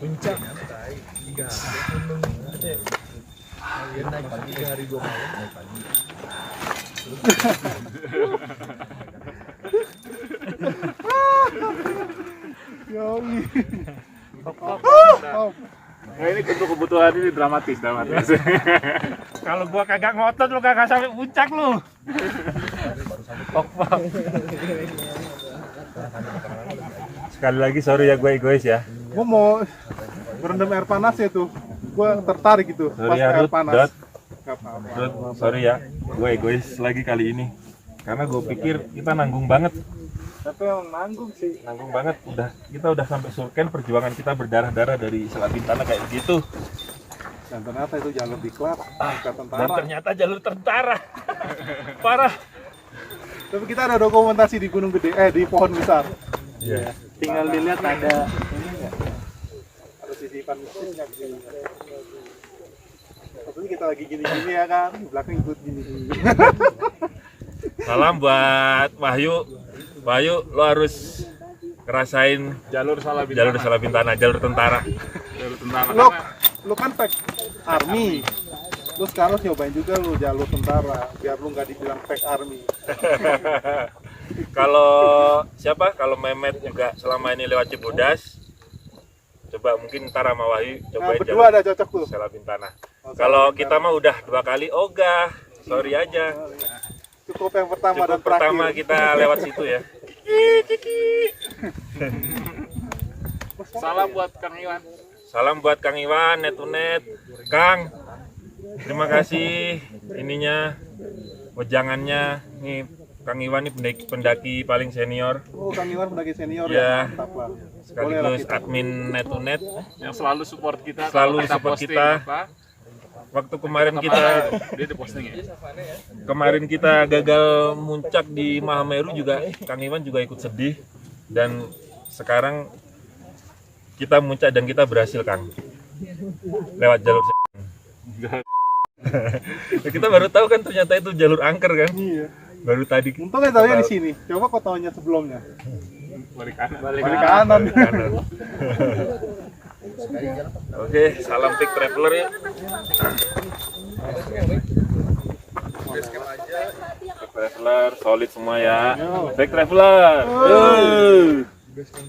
Puncak. Nah, ini untuk kebutuhan ini dramatis. Kalau gua kagak ngotot lu kagak sampai puncak lu. Sekali lagi sorry ya gue egois ya. Gue mau berendam air panas ya tuh. Gue tertarik gitu Sorry pas ya, air Rut, panas. Dot. Gak apa-apa. Rut, sorry ya, gue egois lagi kali ini. Karena gue pikir kita nanggung banget. Tapi yang nanggung sih. Nanggung banget, kita udah sampai surken, perjuangan kita berdarah-darah dari Serabintana kayak begitu. Dan ternyata itu jalur diklat, bukan tentara. Dan ternyata jalur tentara. Parah. Tapi kita ada dokumentasi di Gunung Gede, di pohon besar. Iya. Tinggal dilihat ada Ada sisipan mesinnya gitu. Tapi kita lagi gini-gini ya kan, di belakang ikut gini-gini. Salam buat Wahyu. Wahyu, lo harus ngerasain Jalur Serabintana, jalur tentara. Jalur tentara. Lu kan pack army. Lu sekarang nyobain juga lu jalur tentara, biar lu nggak dibilang pack army. Kalau siapa? Kalau Mehmet juga selama ini lewat Cibodas. Coba mungkin ntar sama Wahyu cobain berdua ada cocok tuh. Serabintana. Kalau kita mah udah 2 kali ogah. Sorry aja. Cukup yang pertama dan Cukup pertama terakhir. kita lewat situ ya. Salam buat Kang Iwan. Salam buat Kang Iwan, net-to-net. Kang, terima kasih ininya, wejangannya. Nih, Kang Iwan nih pendaki paling senior. Oh, Kang Iwan pendaki senior Ya. Mantap lah. Sekaligus admin net-to-net. Yang selalu support kita. Selalu kalau support posting kita. apa, Waktu kemarin kita dia di posting ya. Kemarin kita gagal muncak di Mahameru juga, Kang Iwan juga ikut sedih. Dan sekarang kita muncak dan kita berhasil, Kang. Lewat jalur kita baru tahu kan ternyata itu jalur angker kan. Iya. Baru tadi. Untungnya tahunya di sini. Coba kau tahunya sebelumnya. Balik kanan. Balik kanan. Oke, salam Big Traveler ya. Big Traveler, solid semua ya. Big Traveler.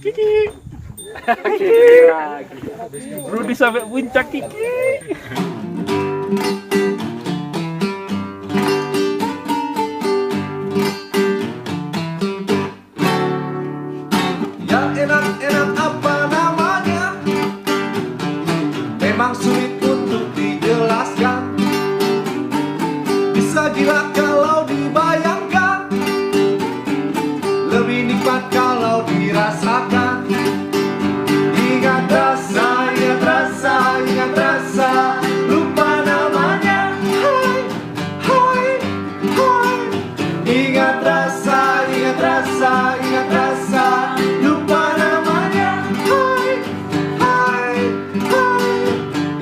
Kiki. Rudy sampai puncak Kiki. Yang enak-enak apa namanya? Memang sulit untuk dijelaskan. Bisa gila kalau dibayangkan, lebih nikmat kalau dirasakan. Ingat rasa, ingat rasa, ingat rasa. Lupa namanya. Hai, hai, hai. Ingat rasa, ingat rasa, ingat rasa. Lupa namanya. Hai, hai, hai.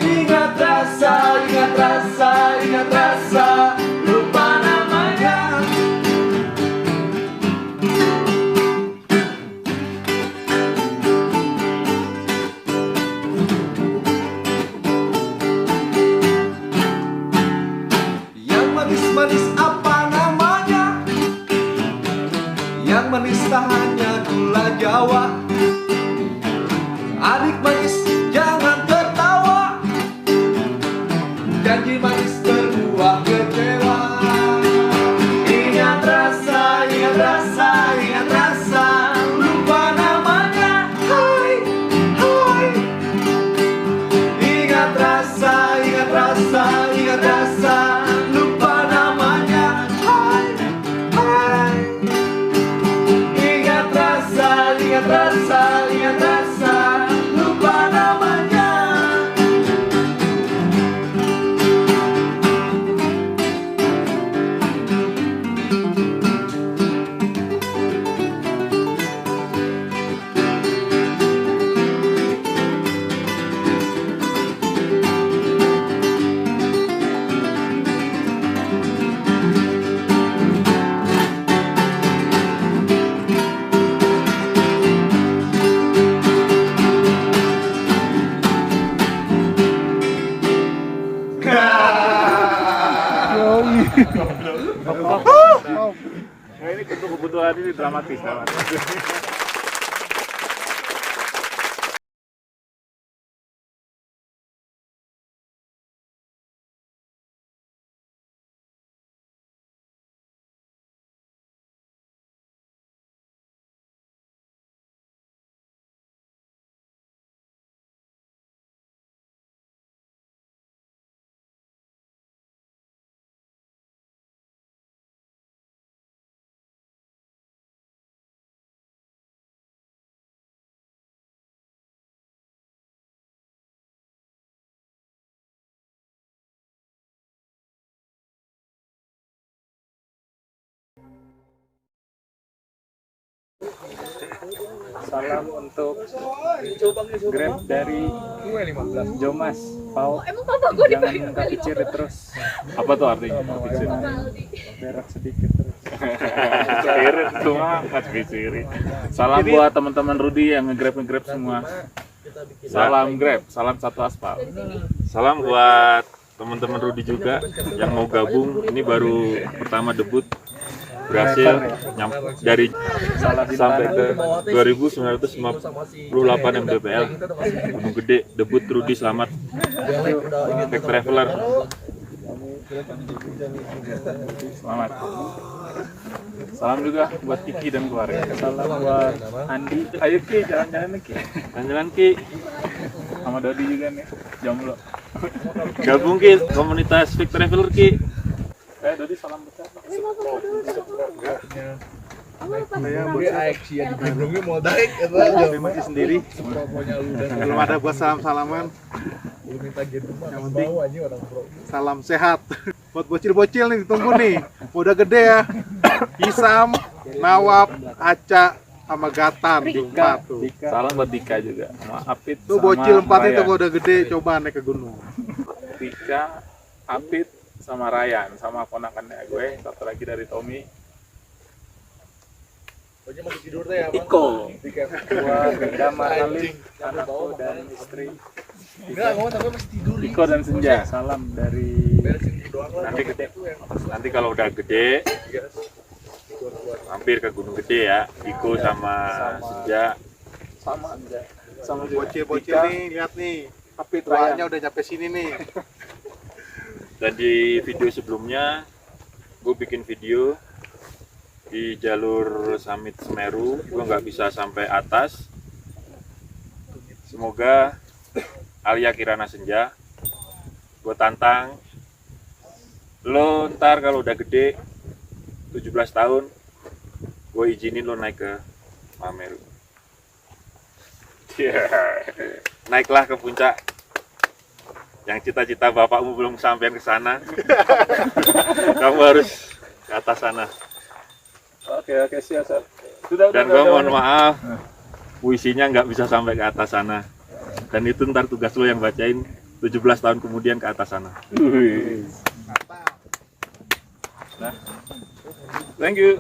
Ingat rasa, ingat rasa, ingat rasa. Lupa namanya. Yang manis-manis apa namanya? Yang manis tak hanya gula Jawa. Adik manis jangan tertawa, janji manis berbuah kecewa. Ingat rasa, ingat rasa, ingat rasa. Lupa namanya. Nah, ini untuk kebutuhan ini dramatis. Salam untuk Grab dari Jomas. Pau. Jangan kaki ciri terus. Apa tuh artinya? Berak sedikit terus. Ciri semua kaki ciri. Salam buat teman-teman Rudi yang nge-grab semua. Salam Grab, salam satu aspal. Salam buat teman-teman Rudi juga yang mau gabung. Ini baru pertama debut, berhasil dari sampai ke 2958 mdpl. Gunung Gede, debut Rudi, selamat. Back Traveler, Selamat. Salam juga buat Kiki dan keluarga. Salam buat Andi. Ayo Ki, jalan-jalan Ki. jalan-jalan Ki, Sama Dodi juga nih, jomblo. gabung Ki, komunitas Back Traveler Ki. Dodi salam besar. Masih sendiri. Belum ada buat salam-salaman. Yang penting salam sehat. Buat bocil-bocil nih ditunggu nih. Udah gede ya. Hisam, Nawab, Aca, sama Gatan. Empat tuh. Salam buat Dika juga. Sama Apit. Tuh sama bocil 4 itu Ryan. kalau udah gede coba naik ke gunung. Dika, Apit, sama Ryan, sama ponakannya gue. Satu lagi dari Tommy. Iko. Buat Damar Alif, anakku dan istri. Iko dan Senja. Salam dari Nanti kalau udah gede mampir ke Gunung Gede ya, Iko sama Senja. Sama juga. Bocil-bocil Dika, nih, lihat nih. Apit, Tuanya Ryan. udah nyampe sini nih. Dan di video sebelumnya gue bikin video di jalur Summit Semeru, gue nggak bisa sampai atas. Semoga Alia Kirana Senja, gue tantang lo ntar kalau udah gede 17 tahun, gue izinin lo naik ke Semeru. Naiklah ke puncak yang cita-cita bapakmu belum sampai ke sana. Kamu harus ke atas sana. Oke, siap. Dan gue mohon maaf, puisinya nggak bisa sampai ke atas sana. Dan itu ntar tugas lo yang bacain 17 tahun kemudian ke atas sana. Thank you.